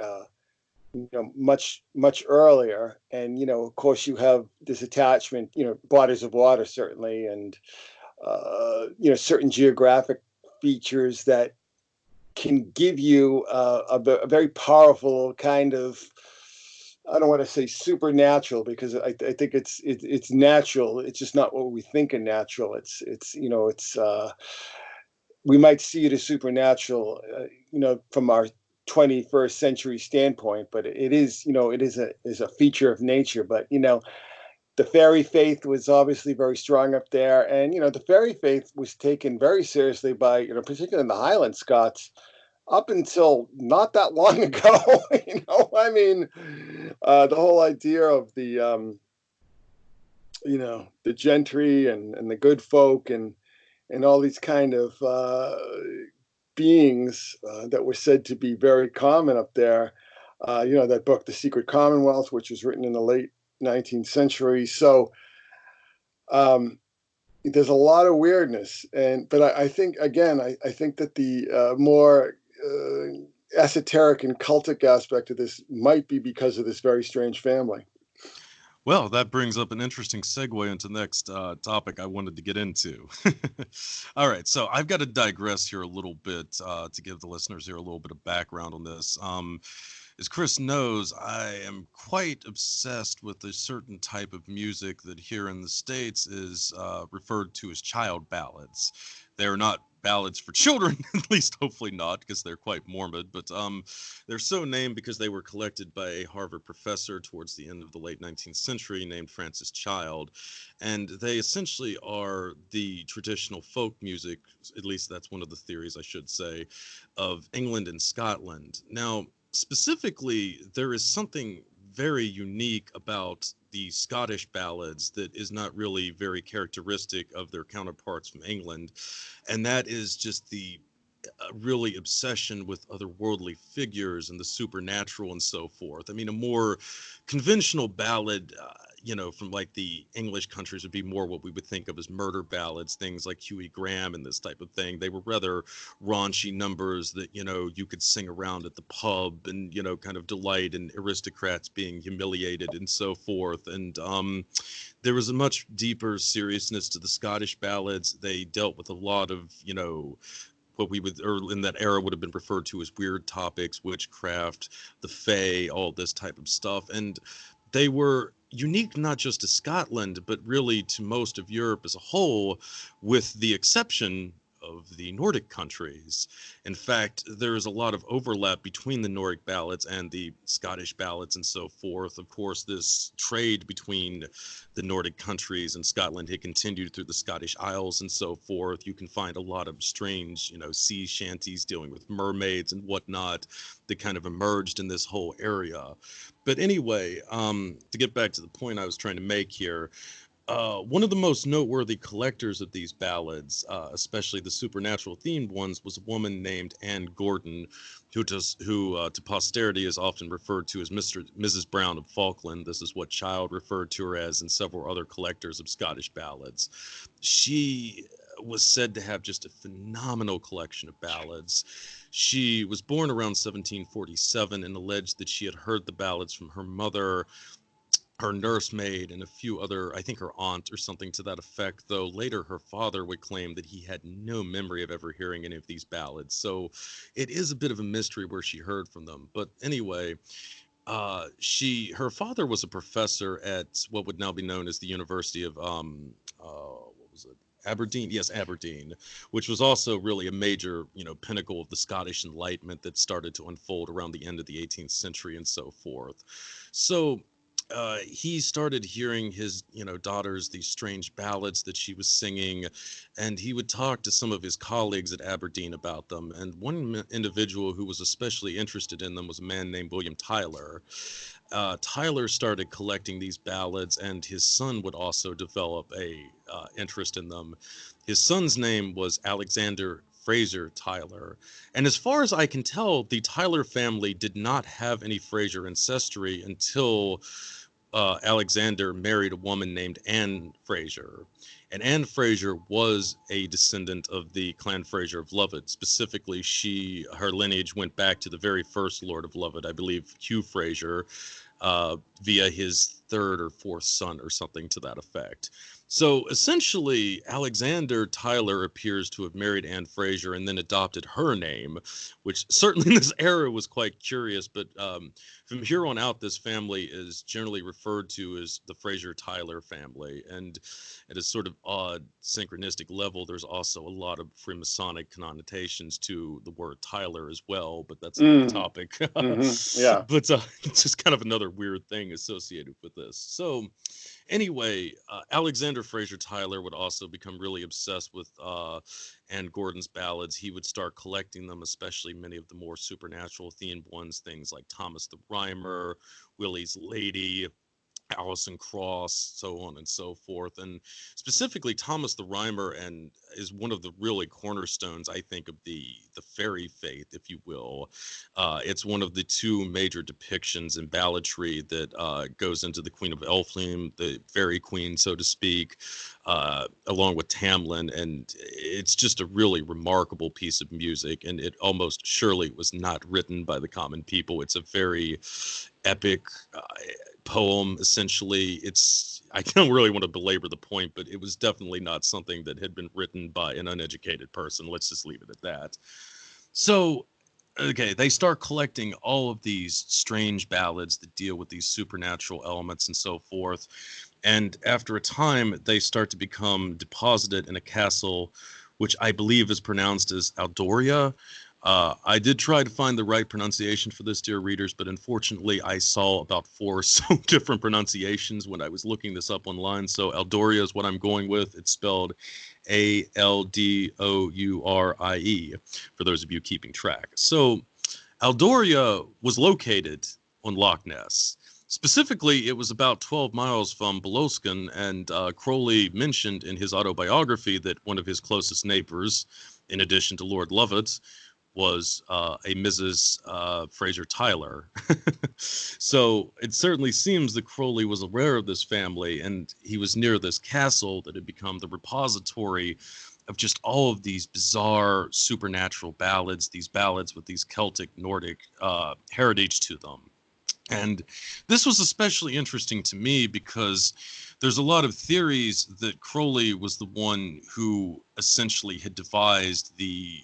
much earlier, and of course, you have this attachment, bodies of water certainly, and certain geographic features that can give you a very powerful kind of, I don't want to say supernatural, because I think it's natural. It's just not what we think of natural. We might see it as supernatural, from our 21st century standpoint, but it is a feature of nature. But the fairy faith was obviously very strong up there, and the fairy faith was taken very seriously by particularly in the Highland Scots up until not that long ago. I mean, the whole idea of the gentry and the good folk and all these kind of beings that were said to be very common up there. That book, The Secret Commonwealth, which was written in the late 19th century. So there's a lot of weirdness, but I think, again, I think that the more esoteric and cultic aspect of this might be because of this very strange family. Well, that brings up an interesting segue into the next topic I wanted to get into. All right, so I've got to digress here a little bit to give the listeners here a little bit of background on this. As Chris knows, I am quite obsessed with a certain type of music that here in the States is referred to as child ballads. They're not ballads for children, at least hopefully not, because they're quite morbid, but they're so named because they were collected by a Harvard professor towards the end of the late 19th century named Francis Child, and they essentially are the traditional folk music, at least that's one of the theories I should say, of England and Scotland. Now, specifically, there is something very unique about the Scottish ballads that is not really very characteristic of their counterparts from England, and that is just the really obsession with otherworldly figures and the supernatural and so forth. I mean, a more conventional ballad, from like the English countries would be more what we would think of as murder ballads, things like Huey Graham and this type of thing. They were rather raunchy numbers that, you could sing around at the pub and, kind of delight in aristocrats being humiliated and so forth. And there was a much deeper seriousness to the Scottish ballads. They dealt with a lot of, what we would, or in that era would have been referred to as weird topics, witchcraft, the fae, all this type of stuff. And they were unique not just to Scotland, but really to most of Europe as a whole, with the exception of the Nordic countries. In fact, there is a lot of overlap between the Nordic ballads and the Scottish ballads and so forth. Of course, this trade between the Nordic countries and Scotland had continued through the Scottish Isles and so forth. You can find a lot of strange, sea shanties dealing with mermaids and whatnot that kind of emerged in this whole area. But anyway, to get back to the point I was trying to make here, one of the most noteworthy collectors of these ballads, especially the supernatural themed ones, was a woman named Anne Gordon, who to posterity is often referred to as Mrs. Brown of Falkland. This is what Child referred to her as, and several other collectors of Scottish ballads. She was said to have just a phenomenal collection of ballads. She was born around 1747 and alleged that she had heard the ballads from her mother, her nursemaid, and a few other, I think her aunt or something to that effect, though later her father would claim that he had no memory of ever hearing any of these ballads. So it is a bit of a mystery where she heard from them. But anyway, her father was a professor at what would now be known as the University of, what was it? Aberdeen, yes, Aberdeen, which was also really a major, pinnacle of the Scottish Enlightenment that started to unfold around the end of the 18th century and so forth. So he started hearing his, daughter's these strange ballads that she was singing, and he would talk to some of his colleagues at Aberdeen about them. And one individual who was especially interested in them was a man named William Tyler. Tyler started collecting these ballads, and his son would also develop a interest in them. His son's name was Alexander Fraser Tyler. And as far as I can tell, the Tyler family did not have any Fraser ancestry until Alexander married a woman named Anne Fraser. And Anne Fraser was a descendant of the Clan Fraser of Lovat. Specifically, her lineage went back to the very first Lord of Lovat, I believe Hugh Fraser, via his third or fourth son or something to that effect. So essentially, Alexander Tyler appears to have married Anne Fraser and then adopted her name, which certainly in this era was quite curious. But from here on out, this family is generally referred to as the Fraser Tyler family. And at a sort of odd synchronistic level, there's also a lot of Freemasonic connotations to the word Tyler as well, but that's another topic. Yeah. But it's just kind of another weird thing associated with this. So anyway, Alexander Fraser Tyler would also become really obsessed with Anne Gordon's ballads. He would start collecting them, especially many of the more supernatural themed ones, things like Thomas the Rhymer, Willie's Lady, Alison Cross, so on and so forth. And specifically Thomas the Rhymer and is one of the really cornerstones, I think, of the fairy faith, if you will. It's one of the two major depictions in balladry that goes into the Queen of Elfland, the fairy queen, so to speak, along with Tamlin. And it's just a really remarkable piece of music, and it almost surely was not written by the common people. It's a very epic poem, essentially. I don't really want to belabor the point, but it was definitely not something that had been written by an uneducated person. Let's just leave it at that. So, okay, they start collecting all of these strange ballads that deal with these supernatural elements and so forth. And after a time, they start to become deposited in a castle, which I believe is pronounced as Aldoria. I did try to find the right pronunciation for this, dear readers, but unfortunately I saw about 4 or so different pronunciations when I was looking this up online. So Aldoria is what I'm going with. It's spelled Aldourie, for those of you keeping track. So Aldoria was located on Loch Ness. Specifically, it was about 12 miles from Boleskine, and Crowley mentioned in his autobiography that one of his closest neighbors, in addition to Lord Lovett, was a Mrs. Fraser Tyler. So it certainly seems that Crowley was aware of this family, and he was near this castle that had become the repository of just all of these bizarre supernatural ballads, these ballads with these Celtic, Nordic heritage to them. And this was especially interesting to me because there's a lot of theories that Crowley was the one who essentially had devised the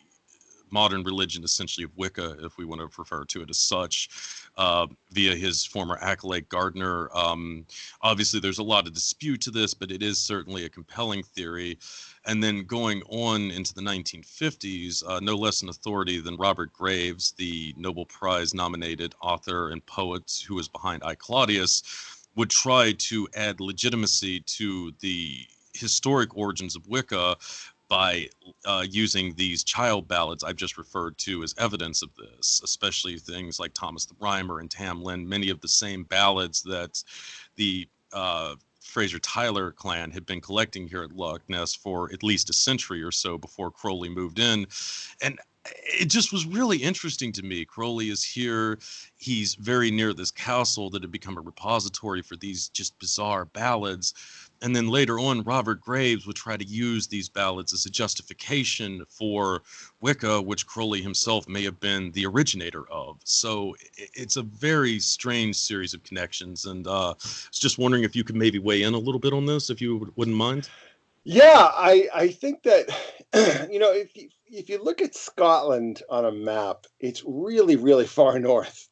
modern religion, essentially, of Wicca, if we want to refer to it as such, via his former acolyte Gardner. Obviously, there's a lot of dispute to this, but it is certainly a compelling theory. And then going on into the 1950s, no less an authority than Robert Graves, the Nobel Prize nominated author and poet who was behind I, Claudius, would try to add legitimacy to the historic origins of Wicca by using these child ballads I've just referred to as evidence of this, especially things like Thomas the Rhymer and Tamlin, many of the same ballads that the Fraser Tyler clan had been collecting here at Loch Ness for at least a century or so before Crowley moved in. And it just was really interesting to me. Crowley is here. He's very near this castle that had become a repository for these just bizarre ballads. And then later on, Robert Graves would try to use these ballads as a justification for Wicca, which Crowley himself may have been the originator of. So it's a very strange series of connections. And I was just wondering if you could maybe weigh in a little bit on this, if you wouldn't mind. Yeah, I think that if you look at Scotland on a map, it's really, really far north.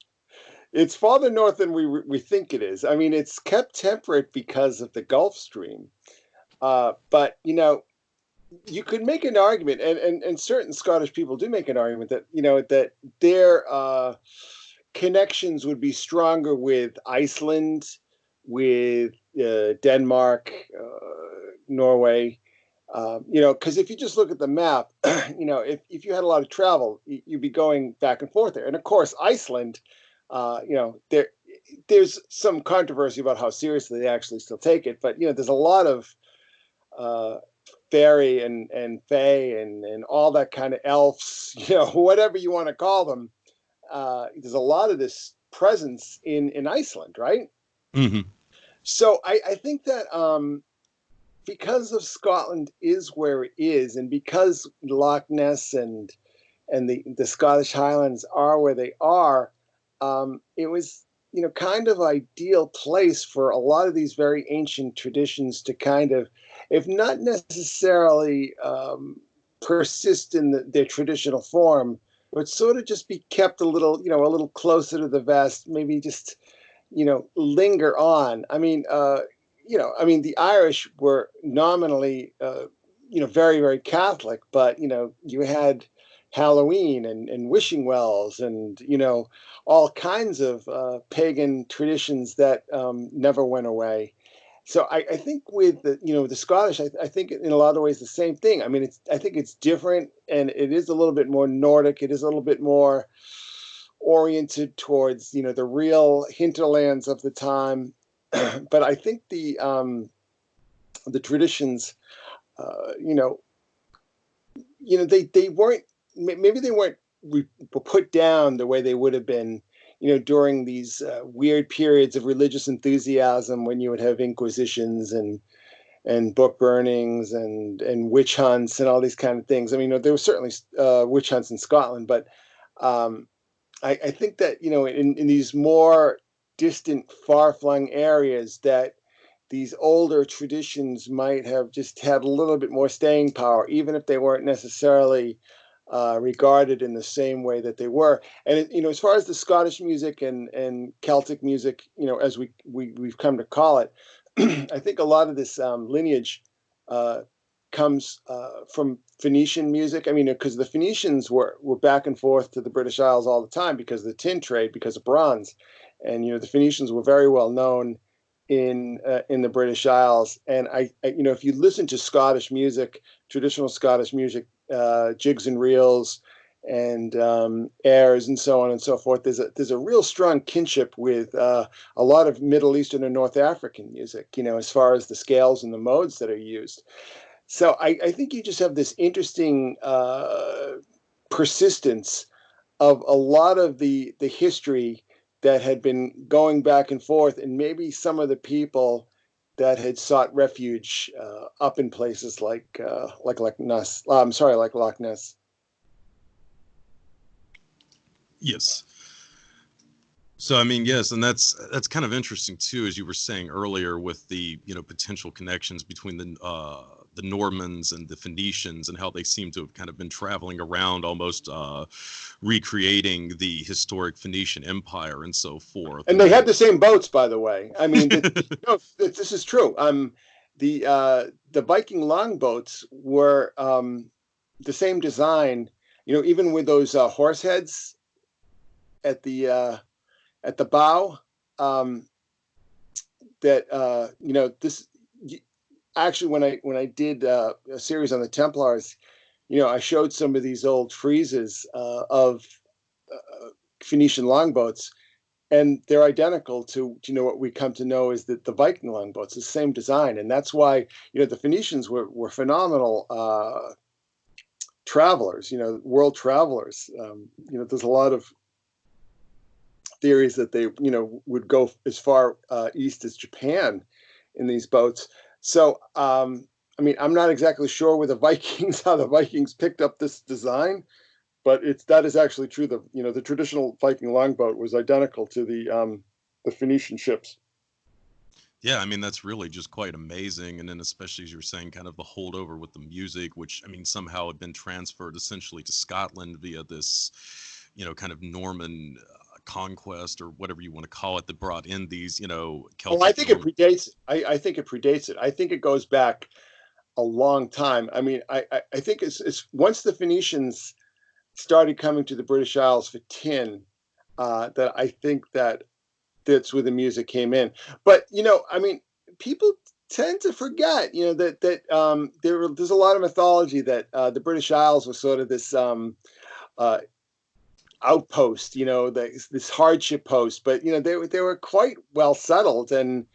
It's farther north than we think it is. I mean, it's kept temperate because of the Gulf Stream. But you could make an argument, and certain Scottish people do make an argument that that their connections would be stronger with Iceland, with Denmark, Norway. Because if you just look at the map, if you had a lot of travel, you'd be going back and forth there. And of course, Iceland, there's some controversy about how seriously they actually still take it. But, there's a lot of fairy and fae and all that kind of elves, whatever you want to call them. There's a lot of this presence in Iceland, right? Mm-hmm. So I think that because of Scotland is where it is, and because Loch Ness and the Scottish Highlands are where they are, it was kind of ideal place for a lot of these very ancient traditions to kind of, if not necessarily persist in their traditional form, but sort of just be kept a little closer to the vest, maybe just linger on. I mean, the Irish were nominally, very, very Catholic, but, you had Halloween and wishing wells and, all kinds of pagan traditions that never went away. So I think with the Scottish, I think in a lot of ways the same thing. I mean, I think it's different, and it is a little bit more Nordic. It is a little bit more oriented towards the real hinterlands of the time. But I think the traditions, they weren't, maybe they weren't put down the way they would have been, during these weird periods of religious enthusiasm when you would have inquisitions and book burnings and witch hunts and all these kind of things. I mean, there were certainly witch hunts in Scotland, but I think that, in these more distant, far-flung areas, that these older traditions might have just had a little bit more staying power, even if they weren't necessarily regarded in the same way that they were. And as far as the Scottish music and Celtic music, as we've come to call it, I think a lot of this lineage comes from Phoenician music. I mean, because the Phoenicians were back and forth to the British Isles all the time because of the tin trade, because of bronze, and the Phoenicians were very well known in the British Isles. And I if you listen to Scottish music, traditional Scottish music, jigs and reels and airs and so on and so forth, there's a real strong kinship with a lot of Middle Eastern and North African music, as far as the scales and the modes that are used. So I think you just have this interesting persistence of a lot of the history that had been going back and forth, and maybe some of the people that had sought refuge up in places like Loch Ness. Like Loch Ness. Yes. So I mean, yes, and that's kind of interesting too, as you were saying earlier, with the potential connections between the Normans and the Phoenicians, and how they seem to have kind of been traveling around, almost recreating the historic Phoenician Empire and so forth. And they had the same boats, by the way. I mean, this is true. The Viking Longboats were the same design. Even with those horse heads at the bow. This actually, when I did a series on the Templars, I showed some of these old friezes of Phoenician longboats, and they're identical to what we come to know is that the Viking longboats, the same design. And that's why the Phoenicians were phenomenal travelers, world travelers. There's a lot of theories that they would go as far east as Japan in these boats. So I mean, I'm not exactly sure how the Vikings picked up this design, but that is actually true. The traditional Viking longboat was identical to the Phoenician ships. Yeah, I mean, that's really just quite amazing. And then especially as you're saying, kind of the holdover with the music, which, I mean, somehow had been transferred essentially to Scotland via this, kind of Norman conquest, or whatever you want to call it, that brought in these, Celtic. I think it predates it. I think it predates it. I think it goes back a long time. I mean, I think it's once the Phoenicians started coming to the British Isles for tin, that I think that that's where the music came in. But I mean, people tend to forget, there's a lot of mythology that the British Isles was sort of this outpost, this hardship post. But they were quite well settled, and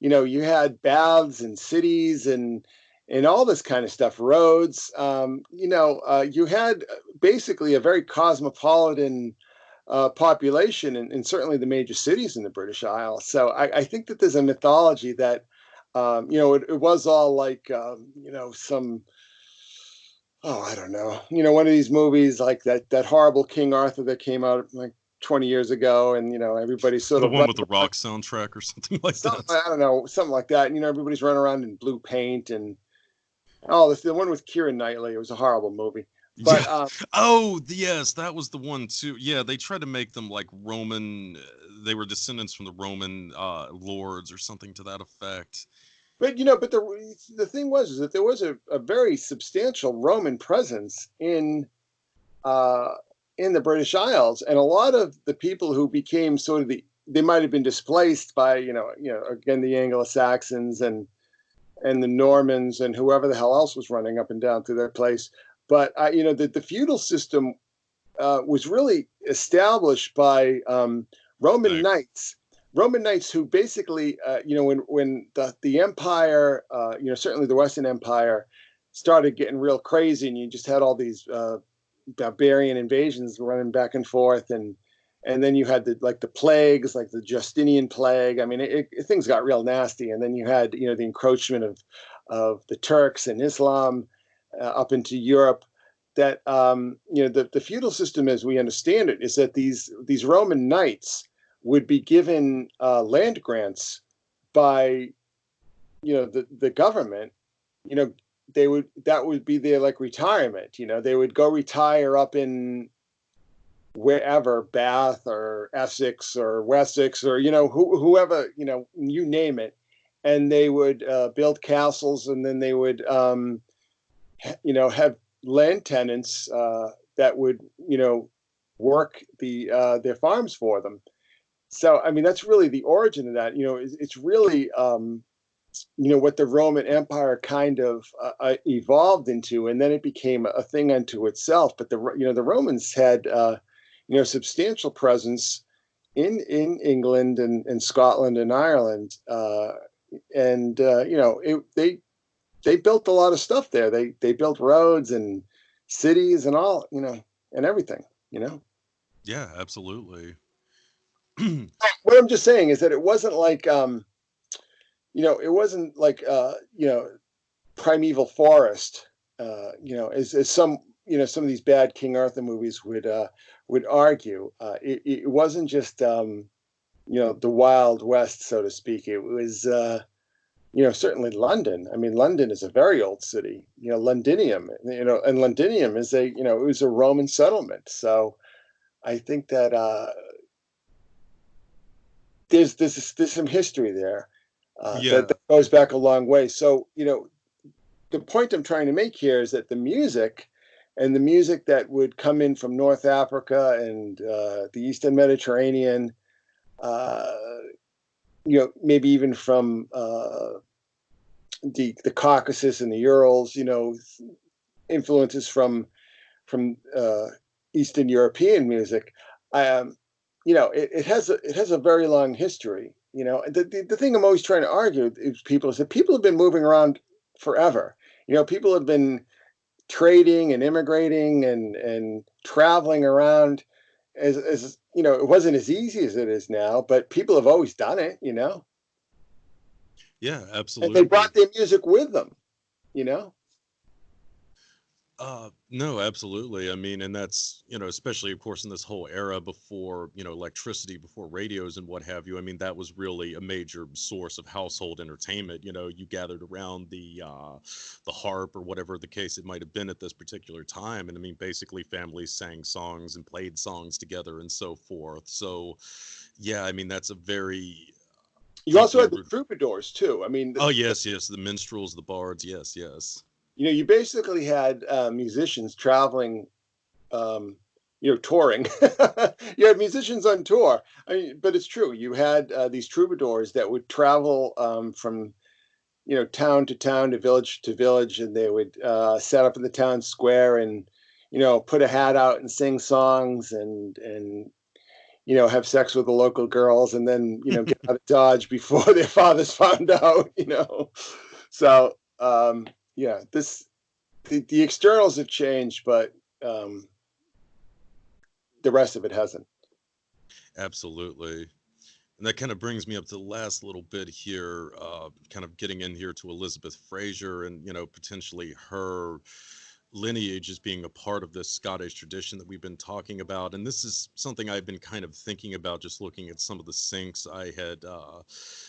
you had baths and cities and all this kind of stuff, roads. You had basically a very cosmopolitan population, and certainly the major cities in the British Isles. So I think that there's a mythology that, it was all like, some, I don't know, one of these movies like that horrible King Arthur that came out like 20 years ago, and everybody's sort the of one with the rock soundtrack or something like that. I don't know, something like that. And, everybody's running around in blue paint and all this. The one with Keira Knightley, it was a horrible movie. But yes, that was the one too. Yeah, they tried to make them like Roman. They were descendants from the Roman lords or something to that effect. But but the thing was that there was a very substantial Roman presence in the British Isles, and a lot of the people who became sort of they might have been displaced by again the Anglo-Saxons and the Normans and whoever the hell else was running up and down through their place. But the feudal system was really established by Roman knights. Roman knights who basically, when the empire, certainly the Western Empire, started getting real crazy, and you just had all these barbarian invasions running back and forth, and then you had the plagues, like the Justinian plague. I mean, things got real nasty, and then you had the encroachment of the Turks and Islam up into Europe. That the feudal system, as we understand it, is that these Roman knights would be given land grants by the government. That would be their like retirement. They would go retire up in wherever, Bath or Essex or Wessex or whoever, you name it, and they would build castles, and then they would have land tenants that would work their farms for them. So I mean, that's really the origin of that. It's really what the Roman Empire kind of evolved into, and then it became a thing unto itself. But the Romans had substantial presence in England and Scotland and Ireland, and they built a lot of stuff there. They built roads and cities and all, and everything. Yeah, absolutely. What I'm just saying is that it wasn't like primeval forest, as some some of these bad King Arthur movies would argue. It wasn't just the Wild West, so to speak. It was certainly London. I mean, London is a very old city. Londinium, and Londinium is it was a Roman settlement. So I think that there's some history there that goes back a long way. So the point I'm trying to make here is that the music that would come in from North Africa and the Eastern Mediterranean, maybe even from the Caucasus and the Urals, influences from Eastern European music. It has a very long history. The thing I'm always trying to argue is that people have been moving around forever. People have been trading and immigrating and traveling around as it wasn't as easy as it is now, but people have always done it. Yeah, absolutely. And they brought their music with them. No, absolutely. I mean, and that's, especially of course in this whole era before, electricity, before radios and what have you. I mean, that was really a major source of household entertainment. You gathered around the harp or whatever the case it might have been at this particular time. And I mean, basically families sang songs and played songs together and so forth. So yeah, I mean, that's a very... You also had the troubadours too. I mean, yes, the minstrels, the bards. Yes. You basically had musicians traveling touring. You had musicians on tour. I mean, but it's true. You had these troubadours that would travel from town to town, to village, and they would set up in the town square and put a hat out and sing songs and have sex with the local girls and then get out of Dodge before their fathers found out. So yeah, the externals have changed, but the rest of it hasn't. Absolutely. And that kind of brings me up to the last little bit here, kind of getting in here to Elizabeth Fraser and, potentially her lineage as being a part of this Scottish tradition that we've been talking about. And this is something I've been kind of thinking about just looking at some of the syncs I had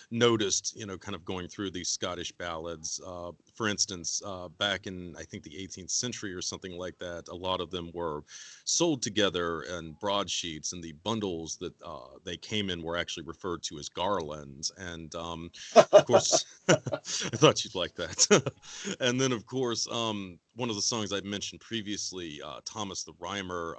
noticed, kind of going through these Scottish ballads. For instance, back in, I think, the 18th century or something like that, a lot of them were sold together in broadsheets, and the bundles that they came in were actually referred to as garlands. And of course, I thought you'd like that. And then, of course, one of the songs I mentioned previously, Thomas the Rhymer,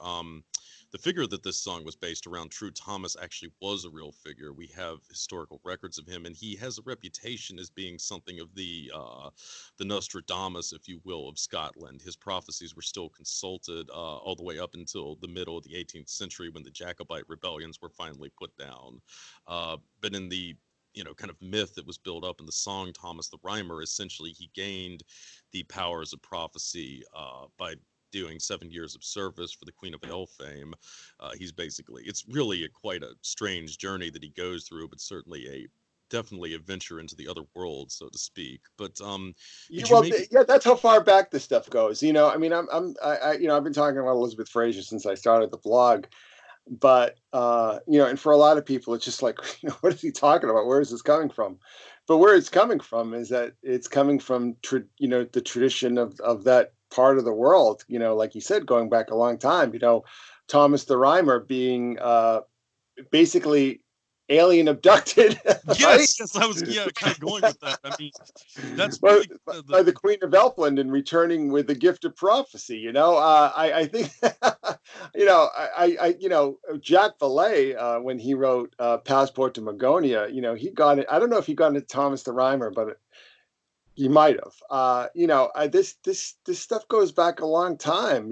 the figure that this song was based around, True Thomas, actually was a real figure. We have historical records of him, and he has a reputation as being something of the Nostradamus, if you will, of Scotland. His prophecies were still consulted all the way up until the middle of the 18th century, when the Jacobite rebellions were finally put down. But in the kind of myth that was built up in the song Thomas the Rhymer, essentially he gained the powers of prophecy by doing 7 years of service for the Queen of Elfame. It's really quite a strange journey that he goes through, but certainly definitely a venture into the other world, so to speak. But yeah, that's how far back this stuff goes. I mean, I've been talking about Elizabeth Fraser since I started the blog, but and for a lot of people, it's just like, what is he talking about? Where is this coming from? But where it's coming from is that it's coming from the tradition of that part of the world. Like you said, going back a long time. Thomas the Rhymer being basically alien abducted, right? Yes, I was kind of going with that. I mean, that's by, really by the Queen of Elfland and returning with the gift of prophecy. I think Jack Valet, when he wrote Passport to Magonia, he got it. I don't know if he got into Thomas the Rhymer, but he might have. This stuff goes back a long time.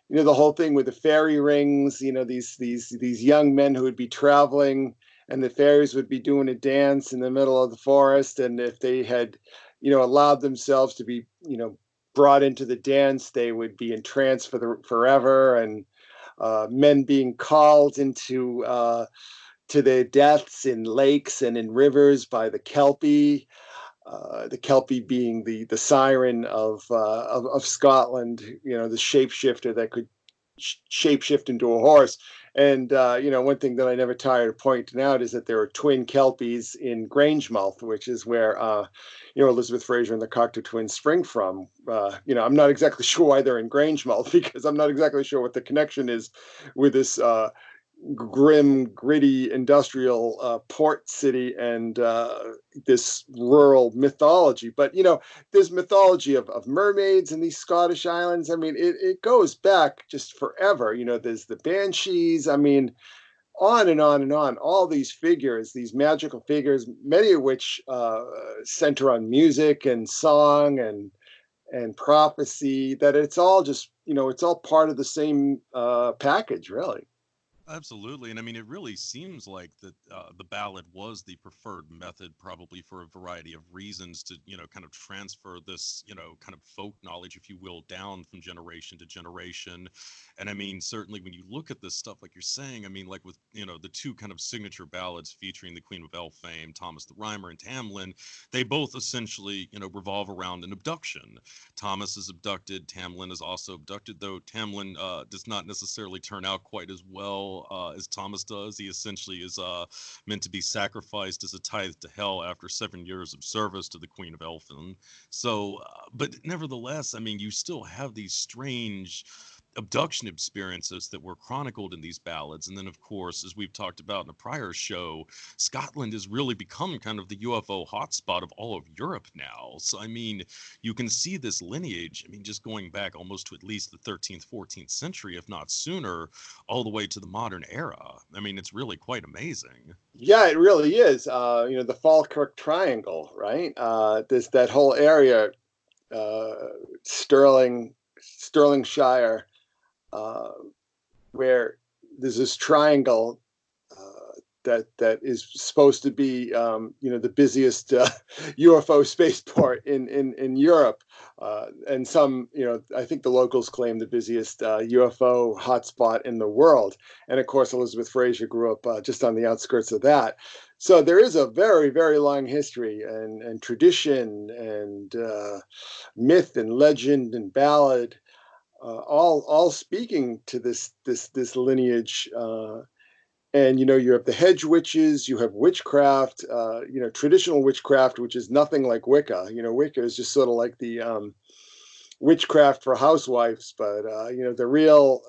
The whole thing with the fairy rings. These young men who would be traveling, and the fairies would be doing a dance in the middle of the forest, and if they had, allowed themselves to be, brought into the dance, they would be entranced forever. And men being called into to their deaths in lakes and in rivers by the Kelpie. The Kelpie being the siren of Scotland, the shapeshifter that could shapeshift into a horse. And one thing that I never tired of pointing out is that there are twin Kelpies in Grangemouth, which is where Elizabeth Fraser and the Cocteau Twins spring from. I'm not exactly sure why they're in Grangemouth, because I'm not exactly sure what the connection is with this grim, gritty industrial port city and this rural mythology. But there's mythology of mermaids in these Scottish islands. I mean, it goes back just forever. There's the banshees. I mean, on and on and on. All these figures, these magical figures, many of which center on music and song and prophecy. That it's all just it's all part of the same package, really. Absolutely. And I mean, it really seems like that the ballad was the preferred method, probably for a variety of reasons, to, kind of transfer this, kind of folk knowledge, if you will, down from generation to generation. And I mean, certainly when you look at this stuff, like you're saying, I mean, like with, the two kind of signature ballads featuring the Queen of Elfame, Thomas the Rhymer, and Tamlin, they both essentially, revolve around an abduction. Thomas is abducted, Tamlin is also abducted, though Tamlin does not necessarily turn out quite as well as Thomas does. He essentially is meant to be sacrificed as a tithe to hell after 7 years of service to the Queen of Elfin. So, but nevertheless, I mean, you still have these strange abduction experiences that were chronicled in these ballads. And then, of course, as we've talked about in a prior show, Scotland has really become kind of the UFO hotspot of all of Europe now. So, I mean, you can see this lineage, I mean, just going back almost to at least the 13th, 14th century, if not sooner, all the way to the modern era. I mean, it's really quite amazing. Yeah, it really is. The Falkirk Triangle, right? There's that whole area, Stirlingshire, where there's this triangle that is supposed to be, the busiest UFO spaceport in Europe, and some, I think the locals claim the busiest UFO hotspot in the world. And of course, Elizabeth Fraser grew up just on the outskirts of that. So there is a very, very long history and tradition and myth and legend and ballad, all speaking to this lineage. And you have the hedge witches, you have witchcraft, traditional witchcraft, which is nothing like Wicca. Wicca is just sort of like the witchcraft for housewives, but the real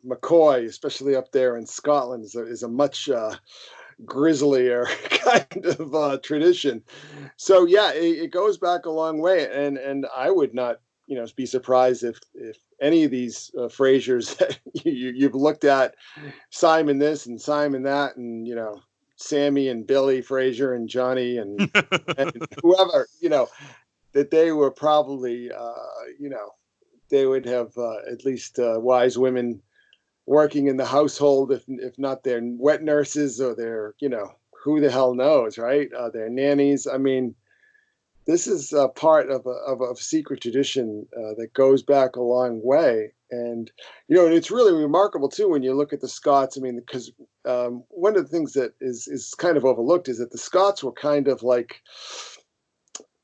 McCoy, especially up there in Scotland, is a much grislier kind of tradition. So yeah, it goes back a long way, and I would not be surprised if any of these Frasers that you've looked at, Simon this and Simon that, and Sammy and Billy Fraser and Johnny and whoever, that they were probably they would have at least wise women working in the household, if not their wet nurses or their who the hell knows, right? Their nannies. I mean, this is a part of a secret tradition that goes back a long way. And, and it's really remarkable, too, when you look at the Scots. I mean, because one of the things that is kind of overlooked is that the Scots were kind of like,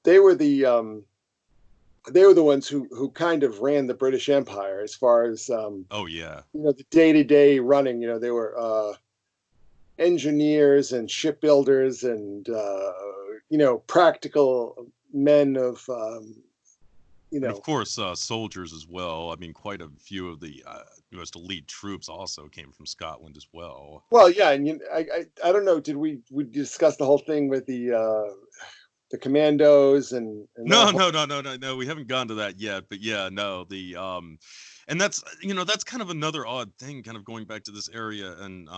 they were the ones who kind of ran the British Empire as far as, the day-to-day running. They were engineers and shipbuilders and, practical men of, And of course, soldiers as well. I mean, quite a few of the most elite troops also came from Scotland as well. Well, yeah, and I don't know. Did we discuss the whole thing with the commandos and No, we haven't gone to that yet. But yeah, no, and that's that's kind of another odd thing, kind of going back to this area and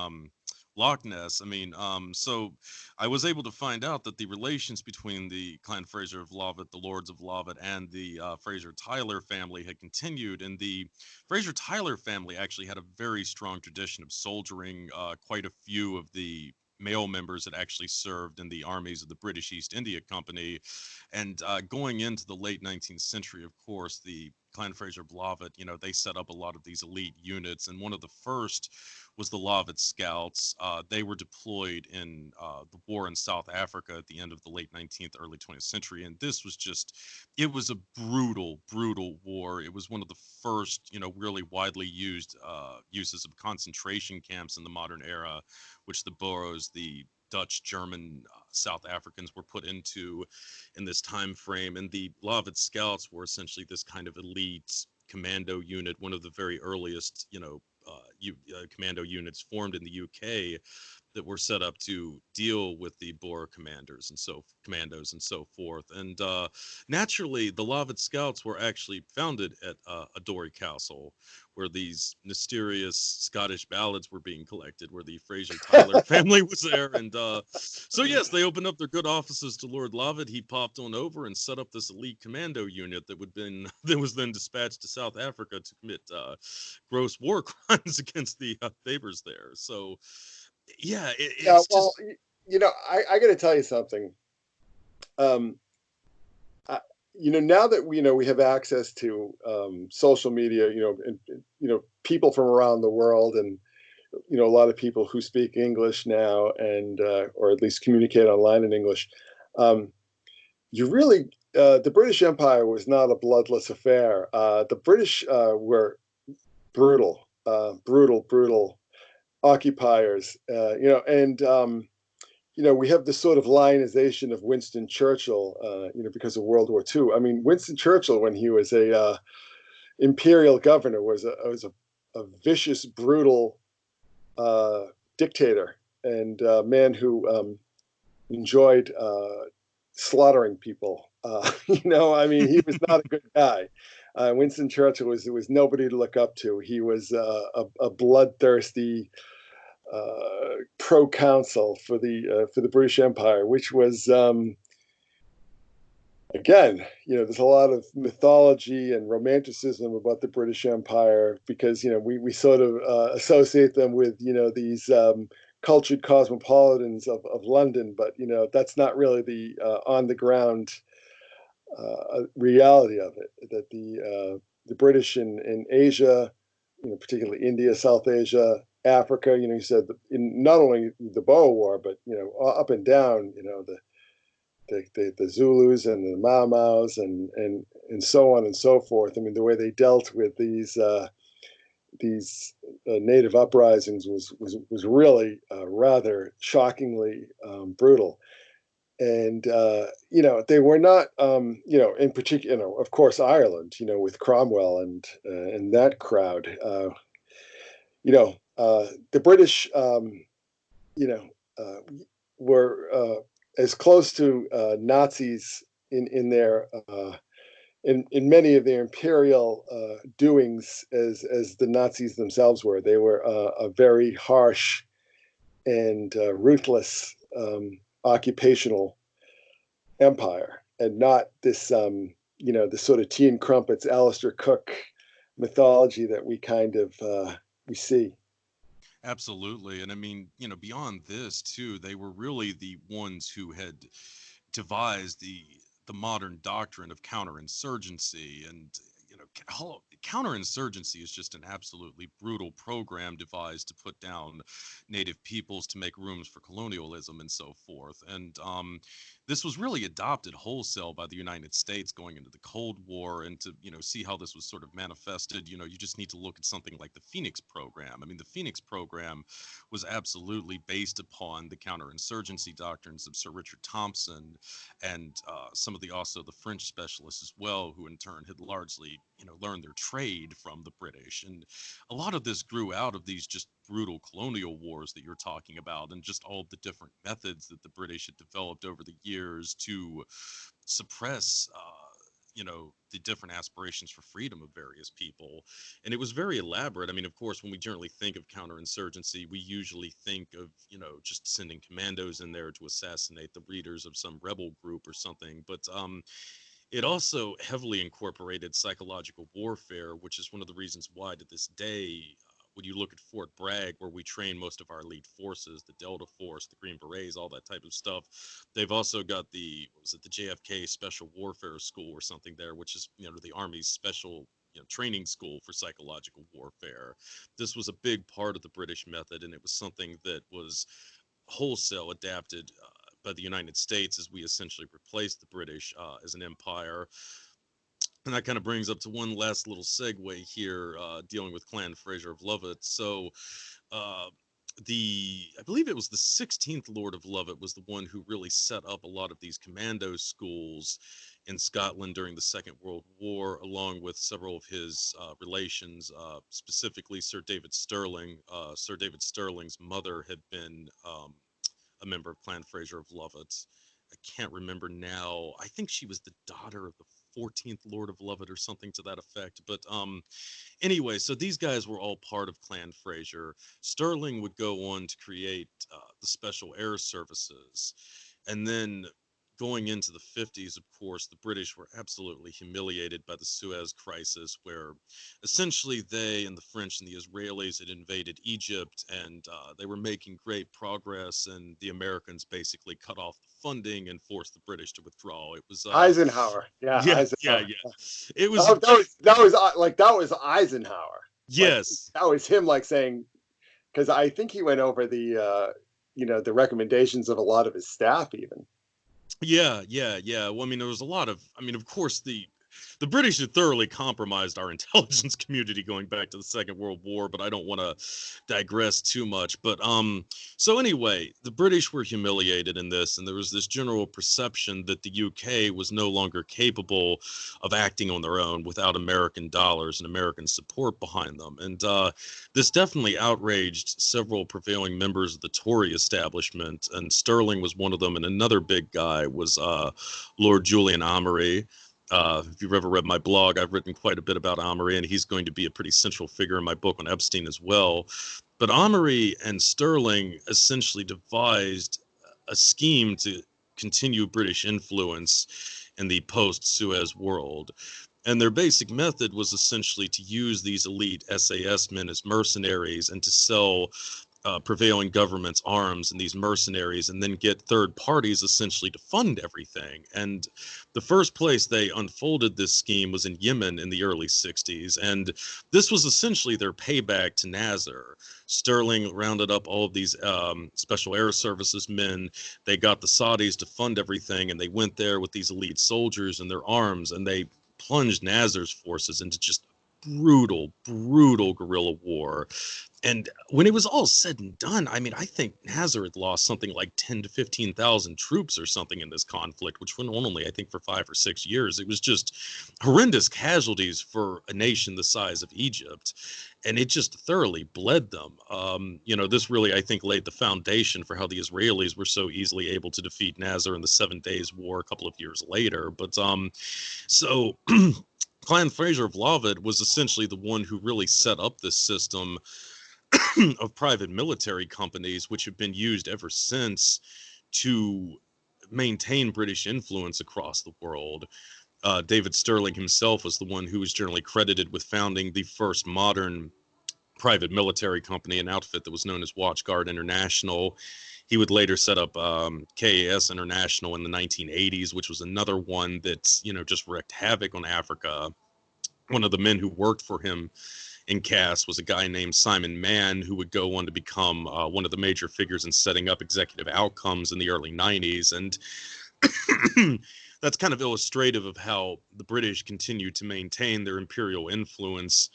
Loch Ness. I mean, so I was able to find out that the relations between the clan Fraser of Lovat, the Lords of Lovat, and the Fraser Tyler family had continued. And the Fraser Tyler family actually had a very strong tradition of soldiering. Quite a few of the male members had actually served in the armies of the British East India Company. And going into the late 19th century, of course, the clan Fraser of Lovat, they set up a lot of these elite units. And one of the first was the Lovett Scouts. They were deployed in the war in South Africa at the end of the late 19th, early 20th century. And this was it was a brutal, brutal war. It was one of the first, really widely used uses of concentration camps in the modern era, which the Boers, the Dutch, German, South Africans were put into in this time frame. And the Lovett Scouts were essentially this kind of elite commando unit, one of the very earliest, commando units formed in the UK that were set up to deal with the Boer commandos and so forth. And naturally, the Lovett Scouts were actually founded at Adory Castle, where these mysterious Scottish ballads were being collected, where the Fraser Tyler family was there. And so yes, they opened up their good offices to Lord Lovett. He popped on over and set up this elite commando unit that was then dispatched to South Africa to commit gross war crimes against the neighbors there. So yeah, it's well, just... I got to tell you something. Now that we have access to social media, and people from around the world, and a lot of people who speak English now, and or at least communicate online in English. The British Empire was not a bloodless affair. The British were brutal occupiers, and we have this sort of lionization of Winston Churchill, because of World War II. I mean, Winston Churchill, when he was a imperial governor was a vicious, brutal dictator and a man who enjoyed slaughtering people. I mean, he was not a good guy. Winston Churchill was nobody to look up to. He was a bloodthirsty proconsul for the British Empire, which was again, there's a lot of mythology and romanticism about the British Empire because we sort of associate them with these cultured cosmopolitans of London, but that's not really the on the ground reality of it. That the British in Asia, particularly India, South Asia, Africa, you said in not only the Boer War, but up and down, the Zulus and the Mau Maus and so on and so forth. I mean, the way they dealt with these native uprisings was really rather shockingly brutal. And they were not, in particular, of course, Ireland, with Cromwell and that crowd. The British, were as close to Nazis in their in many of their imperial doings as the Nazis themselves were. They were a very harsh and ruthless occupational empire, and not this the sort of tea and crumpets, Alistair Cook mythology that we kind of we see. Absolutely. And I mean, beyond this too, they were really the ones who had devised the modern doctrine of counterinsurgency. And counterinsurgency is just an absolutely brutal program devised to put down native peoples to make rooms for colonialism and so forth. And this was really adopted wholesale by the United States going into the Cold War. And to see how this was sort of manifested, you just need to look at something like the Phoenix program. I mean, the Phoenix program was absolutely based upon the counterinsurgency doctrines of Sir Richard Thompson and some of also the French specialists as well, who in turn had largely learned their trade from the British. And a lot of this grew out of these just brutal colonial wars that you're talking about, and just all the different methods that the British had developed over the years to suppress the different aspirations for freedom of various people. And it was very elaborate. I mean, of course, when we generally think of counterinsurgency, we usually think of just sending commandos in there to assassinate the leaders of some rebel group or something. But it also heavily incorporated psychological warfare, which is one of the reasons why to this day, when you look at Fort Bragg, where we train most of our elite forces, the Delta Force, the Green Berets, all that type of stuff, they've also got the JFK Special Warfare School or something there, which is the Army's special training school for psychological warfare. This was a big part of the British method, and it was something that was wholesale adapted by the United States as we essentially replaced the British as an empire. And that kind of brings up to one last little segue here, dealing with Clan Fraser of Lovat. So, I believe it was the 16th Lord of Lovat was the one who really set up a lot of these commando schools in Scotland during the Second World War, along with several of his relations, specifically Sir David Stirling. Sir David Stirling's mother had been a member of Clan Fraser of Lovat. I can't remember now. I think she was the daughter of the 14th Lord of Lovat or something to that effect. But anyway, so these guys were all part of Clan Fraser. Stirling would go on to create the Special Air Services. And then going into the 50s, of course, the British were absolutely humiliated by the Suez Crisis, where essentially they and the French and the Israelis had invaded Egypt, and they were making great progress, and the Americans basically cut off the funding and forced the British to withdraw. It was Eisenhower. Yeah, Eisenhower. Yeah. It was that was Eisenhower. Yes. That was him saying, because I think he went over the the recommendations of a lot of his staff even. Yeah. Well, I mean, there was a lot of, of course, the the British had thoroughly compromised our intelligence community going back to the Second World War, but I don't want to digress too much. But so anyway, the British were humiliated in this, and there was this general perception that the UK was no longer capable of acting on their own without American dollars and American support behind them. And this definitely outraged several prevailing members of the Tory establishment, and Sterling was one of them, and another big guy was Lord Julian Amery. If you've ever read my blog, I've written quite a bit about Amery, and he's going to be a pretty central figure in my book on Epstein as well. But Amery and Sterling essentially devised a scheme to continue British influence in the post-Suez world. And their basic method was essentially to use these elite SAS men as mercenaries and to sell prevailing governments arms and these mercenaries, and then get third parties essentially to fund everything. And the first place they unfolded this scheme was in Yemen in the early 60s, and this was essentially their payback to Nasser. Sterling rounded up all of these special air services men. They got the Saudis to fund everything, and they went there with these elite soldiers and their arms, and they plunged Nasser's forces into just brutal guerrilla war. And when it was all said and done, I mean, I think Nasser had lost something like 10 to 15,000 troops or something in this conflict, which went on only, I think, for 5 or 6 years. It was just horrendous casualties for a nation the size of Egypt. And it just thoroughly bled them. This really, I think, laid the foundation for how the Israelis were so easily able to defeat Nasser in the 7 Days War a couple of years later. But so Clan Fraser of Lovat was essentially the one who really set up this system of private military companies, which have been used ever since to maintain British influence across the world. David Sterling himself was the one who was generally credited with founding the first modern private military company, an outfit that was known as Watchguard International. He would later set up KAS International in the 1980s, which was another one that, just wreaked havoc on Africa. One of the men who worked for him in CAS was a guy named Simon Mann, who would go on to become one of the major figures in setting up executive outcomes in the early 90s. And that's kind of illustrative of how the British continued to maintain their imperial influence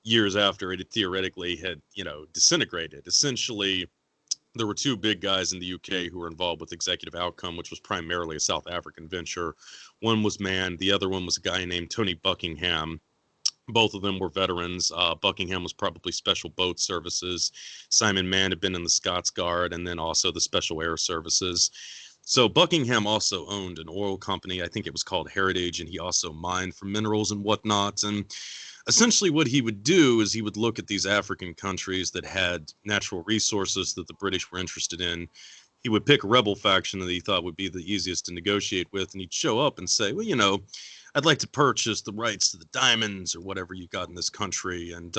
years after it theoretically had, disintegrated. Essentially, there were 2 big guys in the UK who were involved with executive outcome, which was primarily a South African venture. One was Mann, the other one was a guy named Tony Buckingham. Both of them were veterans. Buckingham was probably Special Boat Services. Simon Mann had been in the Scots Guard, and then also the Special Air Services. So Buckingham also owned an oil company. I think it was called Heritage, and he also mined for minerals and whatnot. And essentially what he would do is he would look at these African countries that had natural resources that the British were interested in. He would pick a rebel faction that he thought would be the easiest to negotiate with, and he'd show up and say, well, I'd like to purchase the rights to the diamonds or whatever you got in this country. And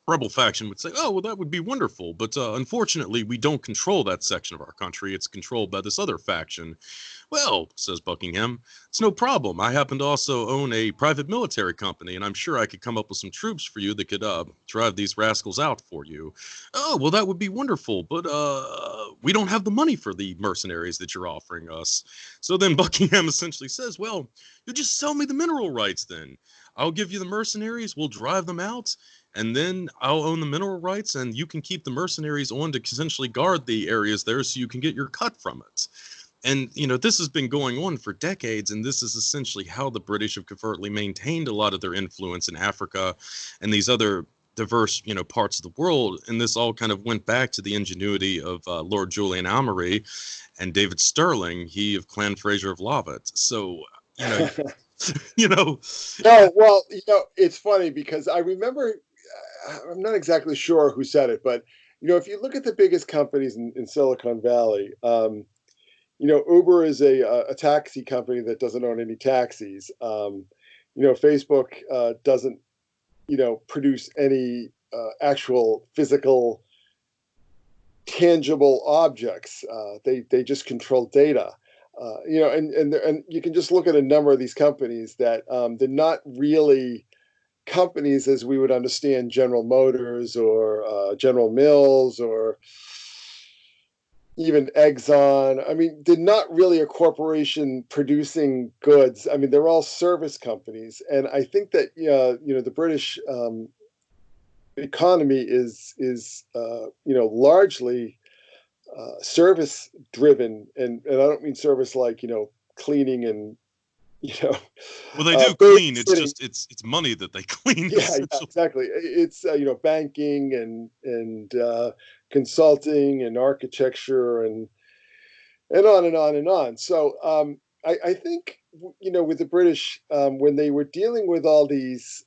rebel faction would say, oh, well, that would be wonderful. But unfortunately, we don't control that section of our country. It's controlled by this other faction. Well, says Buckingham, it's no problem. I happen to also own a private military company, and I'm sure I could come up with some troops for you that could drive these rascals out for you. Oh, well, that would be wonderful, but we don't have the money for the mercenaries that you're offering us. So then Buckingham essentially says, well, you just sell me the mineral rights then. I'll give you the mercenaries, we'll drive them out, and then I'll own the mineral rights, and you can keep the mercenaries on to essentially guard the areas there so you can get your cut from it. And, this has been going on for decades, and this is essentially how the British have covertly maintained a lot of their influence in Africa and these other diverse, parts of the world. And this all kind of went back to the ingenuity of Lord Julian Amery and David Sterling, he of Clan Fraser of Lovat. So, No, well, it's funny because I remember, I'm not exactly sure who said it, but, if you look at the biggest companies in Silicon Valley, Uber is a taxi company that doesn't own any taxis. Facebook doesn't, produce any actual physical, tangible objects. They just control data. And you can just look at a number of these companies that they're not really companies as we would understand General Motors or General Mills or even Exxon. I mean, they're not really a corporation producing goods. I mean, they're all service companies, and I think that the British economy is largely service driven, and I don't mean service like cleaning and you know Well, they do clean. It's babysitting. just it's money that they clean. Yeah, exactly. It's banking and consulting and architecture and on and on and on. So I think with the British, when they were dealing with all these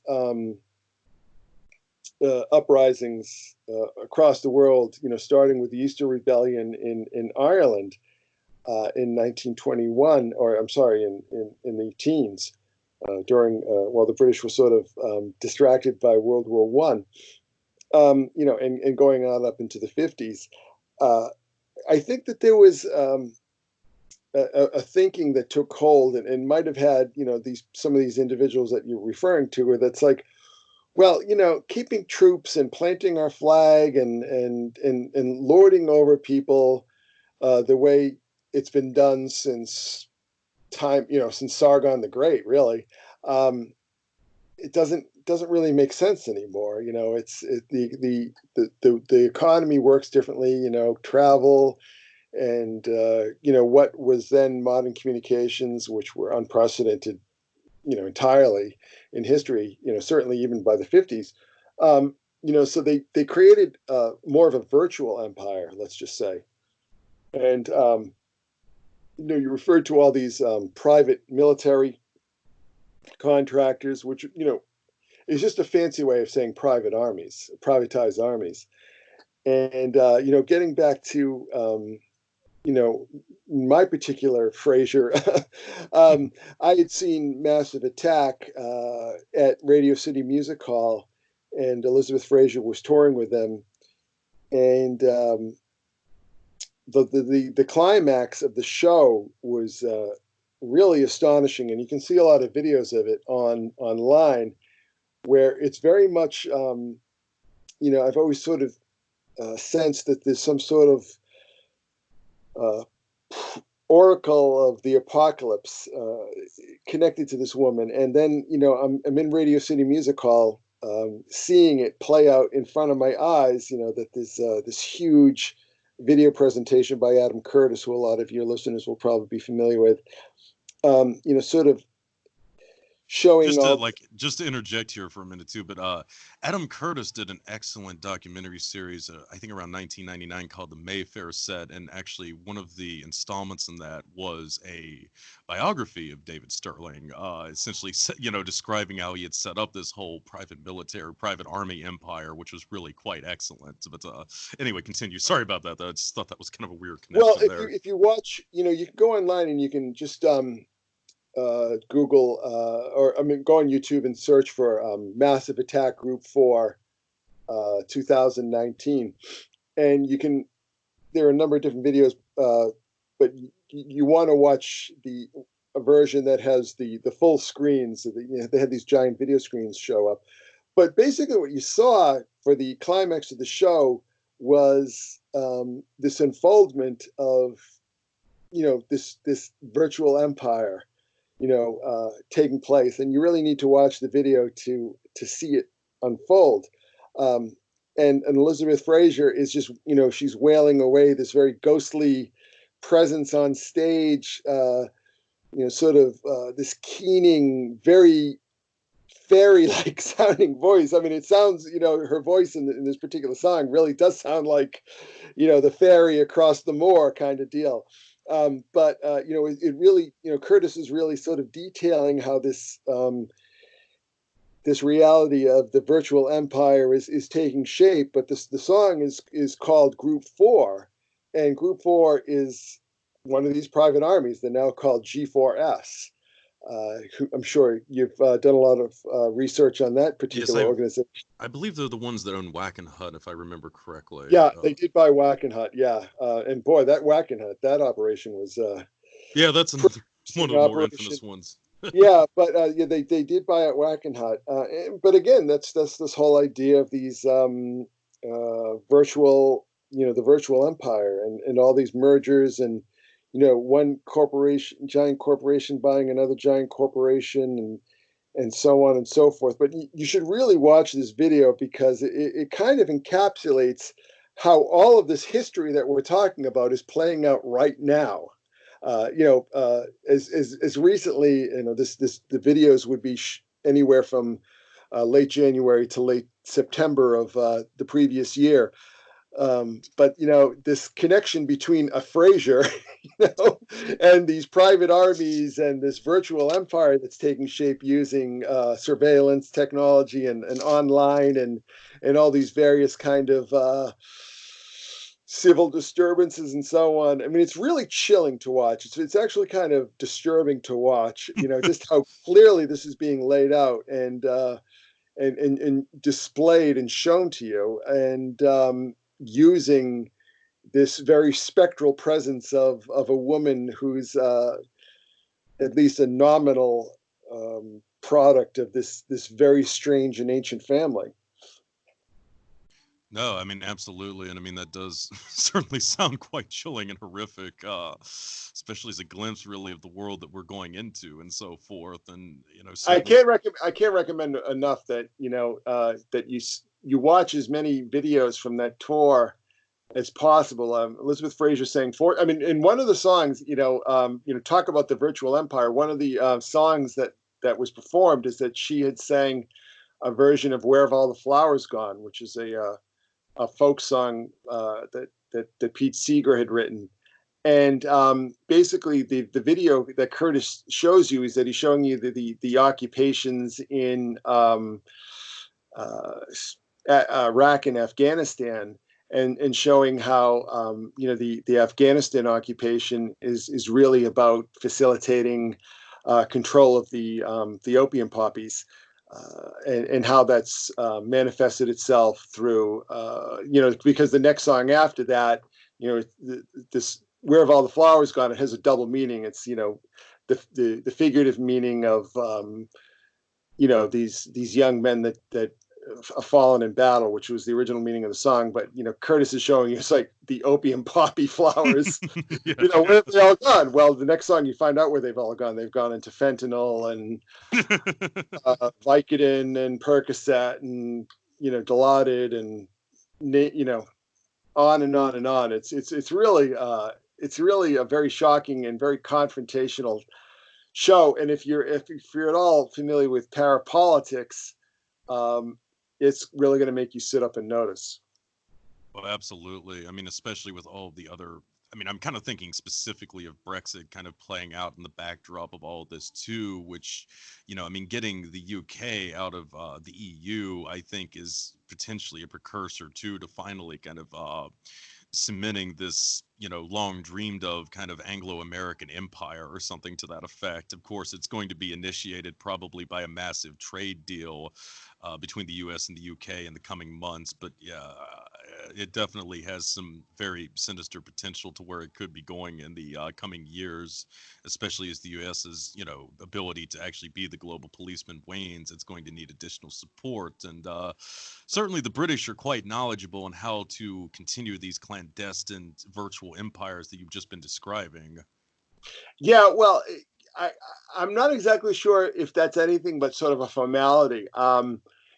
uprisings across the world, starting with the Easter Rebellion in Ireland in 1921, or I'm sorry, in the teens, during while the British were sort of distracted by World War One, and going on up into the 50s. I think that there was a thinking that took hold and might have had some of these individuals that you're referring to, where that's like, well, keeping troops and planting our flag and lording over people the way it's been done since time, since Sargon the Great, really. It doesn't really make sense anymore. The economy works differently. Travel and what was then modern communications, which were unprecedented, entirely in history. Certainly even by the 50s. So they created more of a virtual empire, let's just say. And you referred to all these private military contractors, which is just a fancy way of saying private armies, privatized armies. And getting back to my particular Frasier, I had seen Massive Attack at Radio City Music Hall, and Elizabeth Fraser was touring with them, and the climax of the show was really astonishing, and you can see a lot of videos of it online, where it's very much I've always sort of sensed that there's some sort of oracle of the apocalypse connected to this woman. And then I'm in Radio City Music Hall, seeing it play out in front of my eyes, that there's this huge video presentation by Adam Curtis, who a lot of your listeners will probably be familiar with, sort of showing just to interject here for a minute too, but Adam Curtis did an excellent documentary series, I think around 1999, called The Mayfair Set, and actually one of the installments in that was a biography of David Sterling, essentially describing how he had set up this whole private army empire, which was really quite excellent. But anyway, continue. Sorry about that, though. I just thought that was kind of a weird connection. Well, if you watch, you can go online and you can just Google go on YouTube and search for Massive Attack Group 4 2019, and there are a number of different videos, but you want to watch a version that has the full screens. They had these giant video screens show up, but basically what you saw for the climax of the show was this unfoldment of this virtual empire taking place, and you really need to watch the video to see it unfold. And Elizabeth Fraser is just, she's wailing away this very ghostly presence on stage, sort of this keening, very fairy-like sounding voice. I mean, it sounds, her voice in this particular song really does sound like, the fairy across the moor kind of deal. But it really, Curtis is really sort of detailing how this reality of the virtual empire is taking shape. But the song is called Group 4, and Group 4 is one of these private armies. They're now called G4S. I'm sure you've done a lot of research on that particular organization. I believe they're the ones that own Wackenhut, if I remember correctly. Yeah, they did buy Wackenhut. Yeah, and boy, that Wackenhut, that operation was. Yeah, that's one of the more infamous ones. Yeah, but they did buy out Wackenhut. But again, that's this whole idea of these virtual the virtual empire and all these mergers and, one corporation, giant corporation buying another giant corporation and so on and so forth. But you should really watch this video because it kind of encapsulates how all of this history that we're talking about is playing out right now. As recently, the videos would be anywhere from late January to late September of the previous year. But this connection between a Frasier, and these private armies and this virtual empire that's taking shape using surveillance technology and online and all these various kind of civil disturbances and so on. I mean, it's really chilling to watch. It's actually kind of disturbing to watch. Just how clearly this is being laid out and displayed and shown to you, and using this very spectral presence of a woman who's at least a nominal product of this very strange and ancient family. No, I mean, absolutely. And I mean, that does certainly sound quite chilling and horrific, especially as a glimpse really of the world that we're going into and so forth. And, I can't recommend enough that, that you watch as many videos from that tour as possible. Elizabeth Fraser sang in one of the songs, talk about the virtual empire. One of the songs that was performed is that she had sang a version of "Where Have All the Flowers Gone," which is a folk song that Pete Seeger had written. And basically, the video that Curtis shows you is that he's showing you the occupations in Iraq and Afghanistan, and showing how the Afghanistan occupation is really about facilitating control of the opium poppies. And how that's manifested itself through, because the next song after that, this "Where Have All the Flowers Gone," it has a double meaning. It's, the figurative meaning of, these young men that have fallen in battle, which was the original meaning of the song. But, Curtis is showing you it's like the opium poppy flowers, Yeah. Where have they all gone? Well, the next song you find out where they've all gone. They've gone into fentanyl and Vicodin and Percocet and, Dilaudid and, on and on and on. It's really a very shocking and very confrontational show. And if you're at all familiar with parapolitics, it's really going to make you sit up and notice. Well, absolutely. I mean, especially with all the other, I'm kind of thinking specifically of Brexit kind of playing out in the backdrop of all of this too, which, getting the UK out of the EU, I think is potentially a precursor to finally kind of cementing this, long dreamed of kind of Anglo-American empire or something to that effect. Of course, it's going to be initiated probably by a massive trade deal between the US and the UK in the coming months. But yeah, it definitely has some very sinister potential to where it could be going in the coming years, especially as the US's, ability to actually be the global policeman wanes. It's going to need additional support. And certainly the British are quite knowledgeable on how to continue these clandestine virtual empires that you've just been describing. Yeah, well, I'm not exactly sure if that's anything but sort of a formality.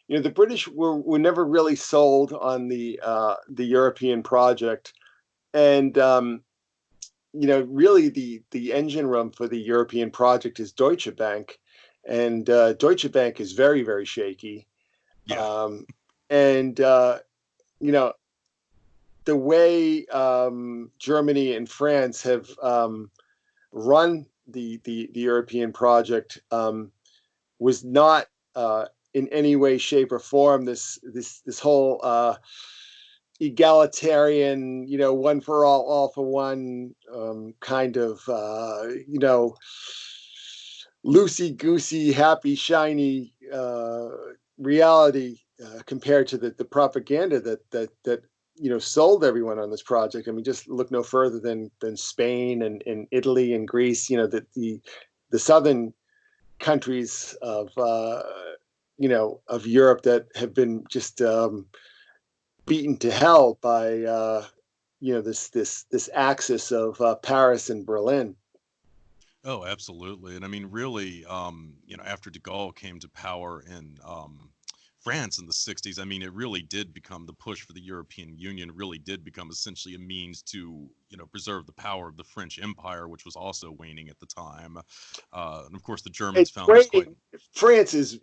The British were never really sold on the European project, and really the engine room for the European project is Deutsche Bank, and Deutsche Bank is very, very shaky. Yeah. And the way Germany and France have run the European project was not in any way, shape, or form this whole egalitarian, one for all for one kind of loosey goosey, happy, shiny reality compared to the propaganda that sold everyone on this project. I mean, just look no further than Spain and Italy and Greece. The southern countries of Europe that have been just beaten to hell by this axis of Paris and Berlin. Oh, absolutely. And I mean, really, after de Gaulle came to power in France in the 60s, I mean, it really did become the push for the European Union, really did become essentially a means to, preserve the power of the French Empire, which was also waning at the time. And of course, the Germans found this quite. France is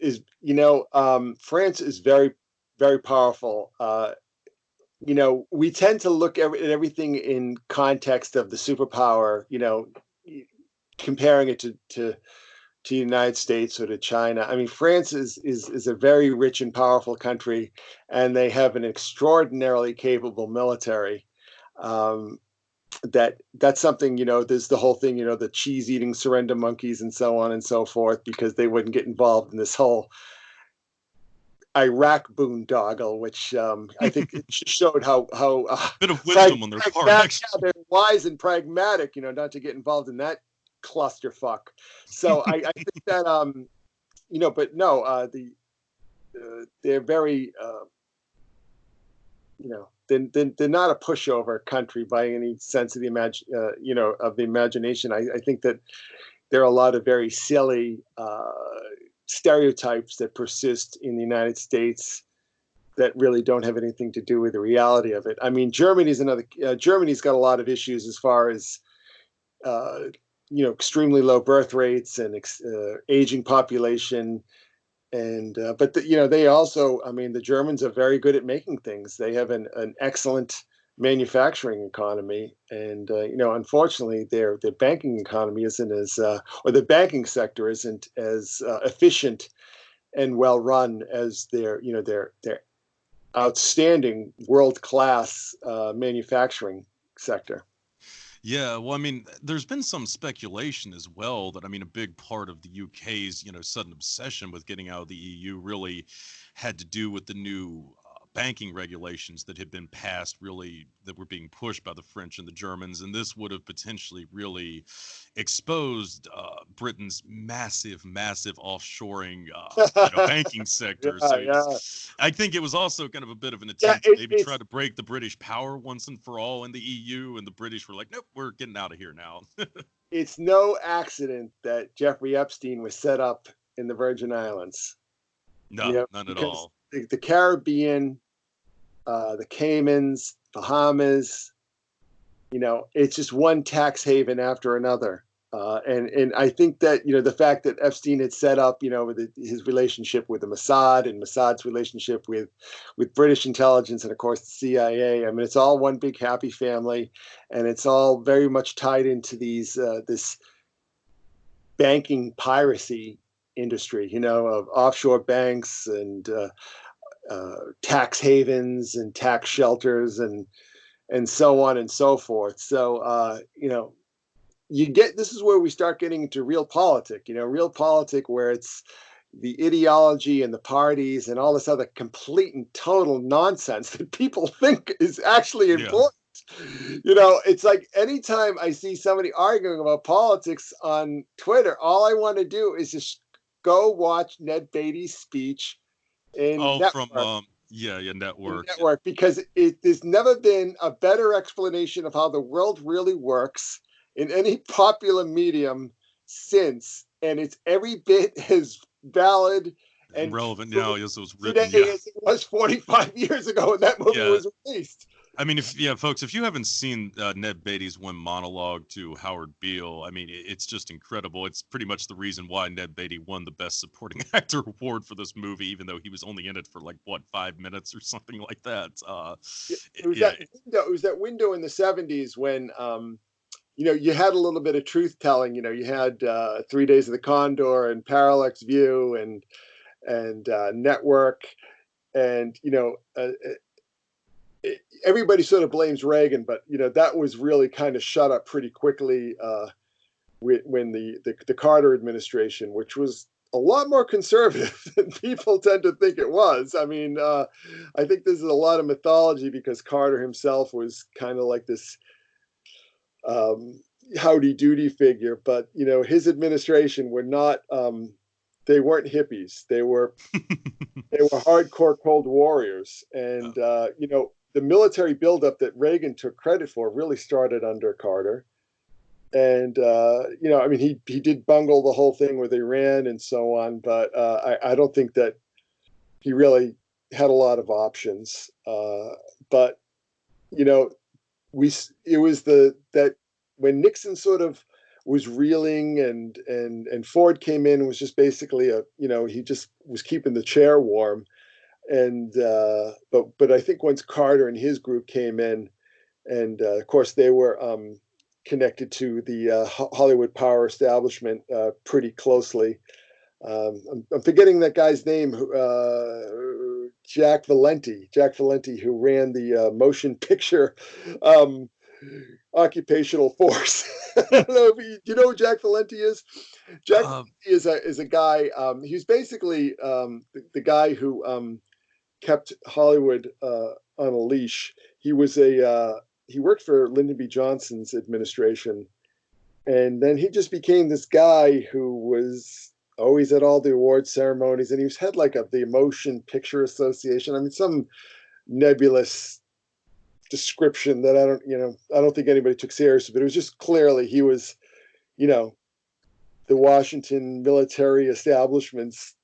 France is very, very powerful. We tend to look at everything in context of the superpower, comparing it to the United States or to China. I mean, France is a very rich and powerful country, and they have an extraordinarily capable military. That's something, there's the whole thing, the cheese eating surrender monkeys and so on and so forth, because they wouldn't get involved in this whole Iraq boondoggle, which I think it showed how bit of wisdom on their part. Yeah, they're wise and pragmatic, not to get involved in that clusterfuck. So I think that but no, they're very they're not a pushover country by any sense of the of the imagination. I think that there are a lot of very silly stereotypes that persist in the United States that really don't have anything to do with the reality of it. I mean, Germany's got a lot of issues as far as extremely low birth rates and aging population, and but they also, I mean, the Germans are very good at making things. They have an excellent manufacturing economy, and unfortunately, their banking economy isn't as, or the banking sector isn't as efficient and well run as their outstanding world-class manufacturing sector. Yeah, well, I mean, there's been some speculation as well that, I mean, a big part of the UK's, sudden obsession with getting out of the EU really had to do with the new banking regulations that had been passed, really, that were being pushed by the French and the Germans. And this would have potentially really exposed Britain's massive offshoring banking sector. I think it was also kind of a bit of an attempt to maybe try to break the British power once and for all in the EU. And the British were like, nope, we're getting out of here now. It's no accident that Jeffrey Epstein was set up in the Virgin Islands. No, none at all. The Caribbean, the Caymans, Bahamas, it's just one tax haven after another. And I think that, the fact that Epstein had set up, with his relationship with the Mossad and Mossad's relationship with British intelligence and, of course, the CIA. I mean, it's all one big happy family, and it's all very much tied into this banking piracy industry, of offshore banks and tax havens and tax shelters and so on and so forth. So, this is where we start getting into real politic, where it's the ideology and the parties and all this other complete and total nonsense that people think is actually important. It's like anytime I see somebody arguing about politics on Twitter, all I want to do is just go watch Ned Beatty's speech in Network. From Network. Network, because there's never been a better explanation of how the world really works in any popular medium since, and it's every bit as valid and relevant now as it was written today as it was 45 years ago when that movie was released. I mean, folks, if you haven't seen Ned Beatty's one monologue to Howard Beale, I mean, it's just incredible. It's pretty much the reason why Ned Beatty won the Best Supporting Actor award for this movie, even though he was only in it for 5 minutes or something like that. It was that window in the 70s when, you had a little bit of truth telling. You had 3 Days of the Condor and Parallax View and Network, and everybody sort of blames Reagan, but that was really kind of shut up pretty quickly when the Carter administration, which was a lot more conservative than people tend to think it was. I mean, I think this is a lot of mythology because Carter himself was kind of like this howdy doody figure, but his administration were not. They weren't hippies. They were hardcore Cold Warriors, and the military buildup that Reagan took credit for really started under Carter. And, I mean, he did bungle the whole thing with Iran and so on, but I don't think that he really had a lot of options. But, it was that when Nixon sort of was reeling and Ford came in and was just basically he just was keeping the chair warm. And but I think once Carter and his group came in, and of course they were connected to the Hollywood power establishment pretty closely. I'm forgetting that guy's name, Jack Valenti, who ran the motion picture occupational force. I don't know do you know who Jack Valenti is? Jack Valenti is a guy. He's basically the guy who kept Hollywood on a leash. He worked for Lyndon B. Johnson's administration, and then he just became this guy who was always at all the award ceremonies, and he's had like the Motion Picture Association. I mean, some nebulous description that I don't think anybody took seriously, but it was just clearly he was, the Washington military establishment's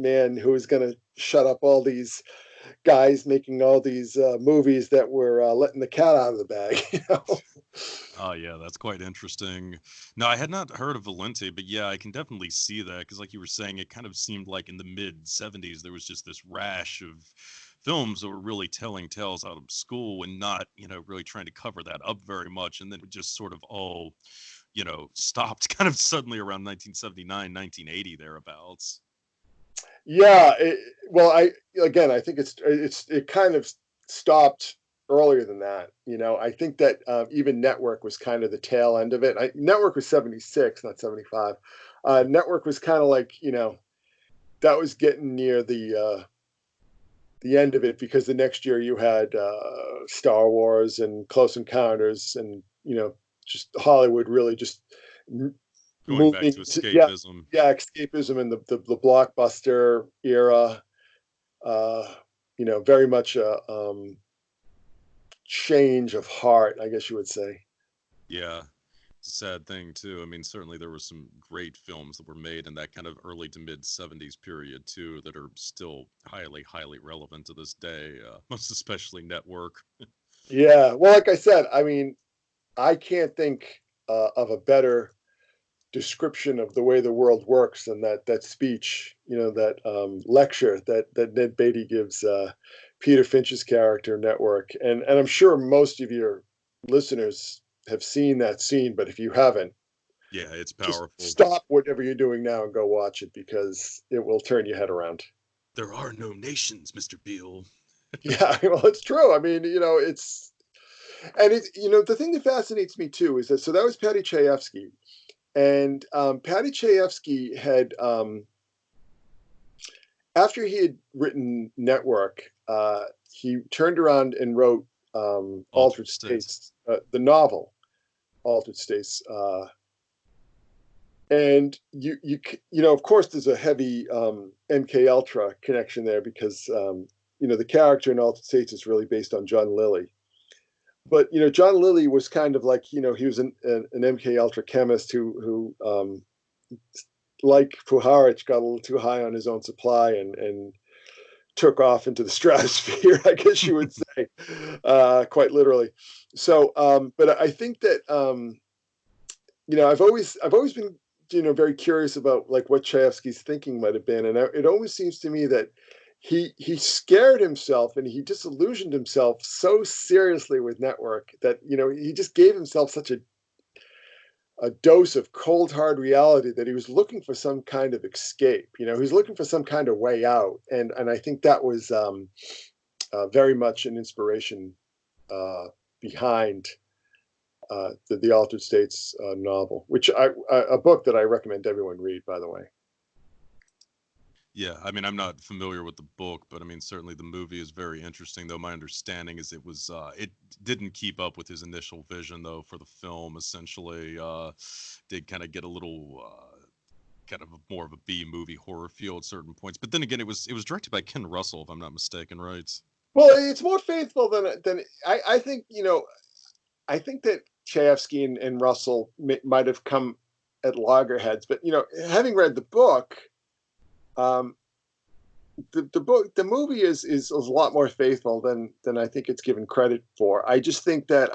man who was going to shut up all these guys making all these movies that were letting the cat out of the bag. Oh, yeah, that's quite interesting. No, I had not heard of Valenti, but yeah, I can definitely see that because, like you were saying, it kind of seemed like in the mid 70s there was just this rash of films that were really telling tales out of school and not, really trying to cover that up very much, and then it just sort of all, stopped kind of suddenly around 1979, 1980 thereabouts. Yeah, I think it kind of stopped earlier than that. I think that even Network was kind of the tail end of it. Network was 76, not 75. Network was kind of like, that was getting near the end of it, because the next year you had Star Wars and Close Encounters, and just Hollywood really just going back to escapism. Escapism and the blockbuster era. Very much a change of heart, I guess you would say. Yeah, it's a sad thing too. I mean, certainly there were some great films that were made in that kind of early to mid 70s period too that are still highly, highly relevant to this day, most especially Network. Yeah, well, like I said, I mean, I can't think of a better description of the way the world works than that speech, that lecture that Ned Beatty gives Peter Finch's character, Network. And I'm sure most of your listeners have seen that scene, but if you haven't, yeah, it's powerful. Just stop whatever you're doing now and go watch it, because it will turn your head around. There are no nations, Mr. Beale. Yeah, well, it's true. I mean, it's the thing that fascinates me too is that was Paddy Chayefsky. And Paddy Chayefsky had, after he had written Network, he turned around and wrote Altered States, the novel Altered States. And of course, there's a heavy MK Ultra connection there, because the character in Altered States is really based on John Lilly. But John Lilly was kind of like, he was an MK Ultra chemist who like Puharich, got a little too high on his own supply and took off into the stratosphere, I guess you would say, quite literally. So, but I think that I've always been very curious about like what Chayefsky's thinking might have been, and it always seems to me that he scared himself and he disillusioned himself so seriously with Network that he just gave himself such a dose of cold hard reality that he was looking for some kind of escape. He was looking for some kind of way out, and I think that was very much an inspiration behind the Altered States novel, which a book that I recommend everyone read, by the way. Yeah, I mean, I'm not familiar with the book, but I mean, certainly the movie is very interesting, though my understanding is it didn't keep up with his initial vision, though, for the film, essentially. Did kind of get a little, kind of more of a B movie horror feel at certain points. But then again, it was directed by Ken Russell, if I'm not mistaken, right? Well, it's more faithful than I think. I think that Chayefsky and Russell might have come at loggerheads, but having read the book, um, the movie is a lot more faithful than I think it's given credit for. I just think that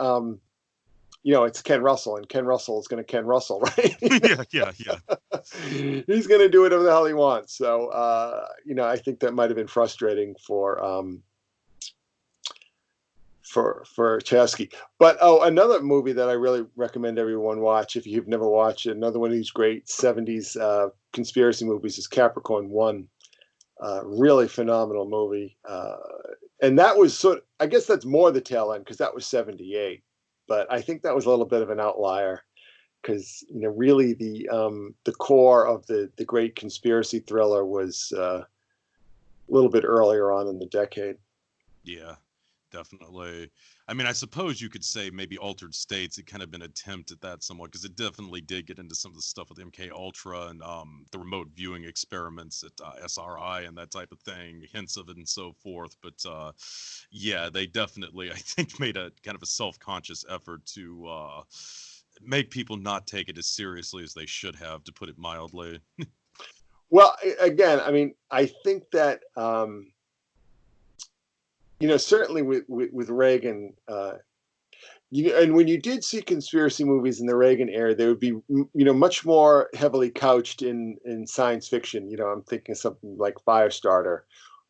it's Ken Russell, and Ken Russell is going to Ken Russell, right? Yeah. He's going to do whatever the hell he wants. So I think that might have been frustrating for Chayefsky. But another movie that I really recommend everyone watch if you've never watched it, another one of these great '70s conspiracy movies is Capricorn One. Really phenomenal movie. And that was I guess that's more the tail end because that was '78. But I think that was a little bit of an outlier because really the core of the great conspiracy thriller was a little bit earlier on in the decade. Yeah, definitely. I mean, I suppose you could say maybe Altered States. It kind of been an attempt at that somewhat because it definitely did get into some of the stuff with MK Ultra and the remote viewing experiments at SRI and that type of thing, hints of it and so forth. But yeah, they definitely, I think, made a kind of a self-conscious effort to make people not take it as seriously as they should have, to put it mildly. Well, again, I mean, I think that certainly with Reagan, and when you did see conspiracy movies in the Reagan era, they would be much more heavily couched in science fiction. I'm thinking of something like Firestarter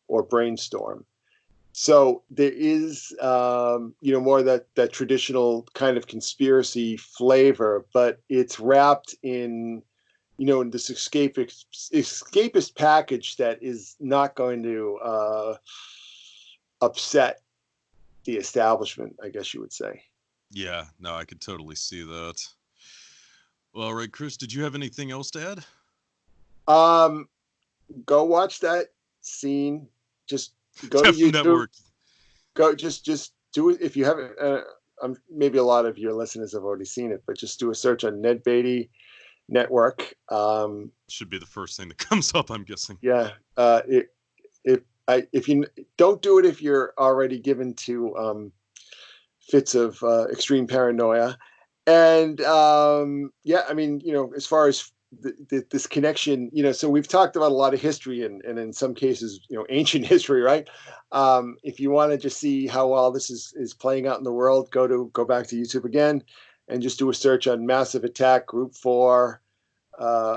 or Brainstorm. So there is more that traditional kind of conspiracy flavor, but it's wrapped in in this escapist package that is not going to upset the establishment, I guess you would say. Yeah, no, I could totally see that. Well, all right, Chris, did you have anything else to add? Go watch that scene. Just go to Def YouTube. Network. Go just do it if you haven't. Maybe a lot of your listeners have already seen it, but just do a search on Ned Beatty Network. Should be the first thing that comes up, I'm guessing. Yeah. If you don't do it if you're already given to fits of extreme paranoia, and yeah, I mean, as far as this connection, so we've talked about a lot of history and in some cases, ancient history, right? If you want to just see how well this is playing out in the world, go back to YouTube again and just do a search on Massive Attack Group 4,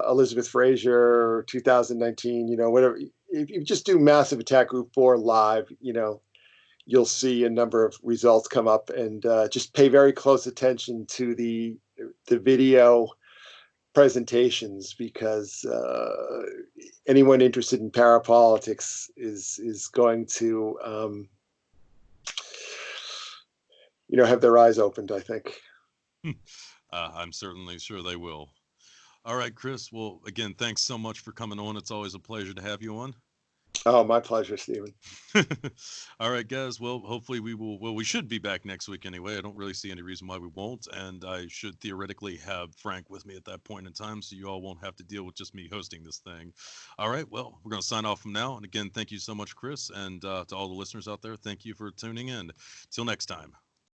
Elizabeth Fraser 2019, whatever. If you just do Massive Attack Group 4 live, you'll see a number of results come up, and just pay very close attention to the video presentations because anyone interested in parapolitics is going to have their eyes opened, I think. I'm certainly sure they will. All right, Chris. Well, again, thanks so much for coming on. It's always a pleasure to have you on. Oh, my pleasure, Stephen. All right, guys. Well, hopefully we will. Well, we should be back next week anyway. I don't really see any reason why we won't. And I should theoretically have Frank with me at that point in time, so you all won't have to deal with just me hosting this thing. All right. Well, we're going to sign off from now. And again, thank you so much, Chris. And to all the listeners out there, thank you for tuning in. Till next time.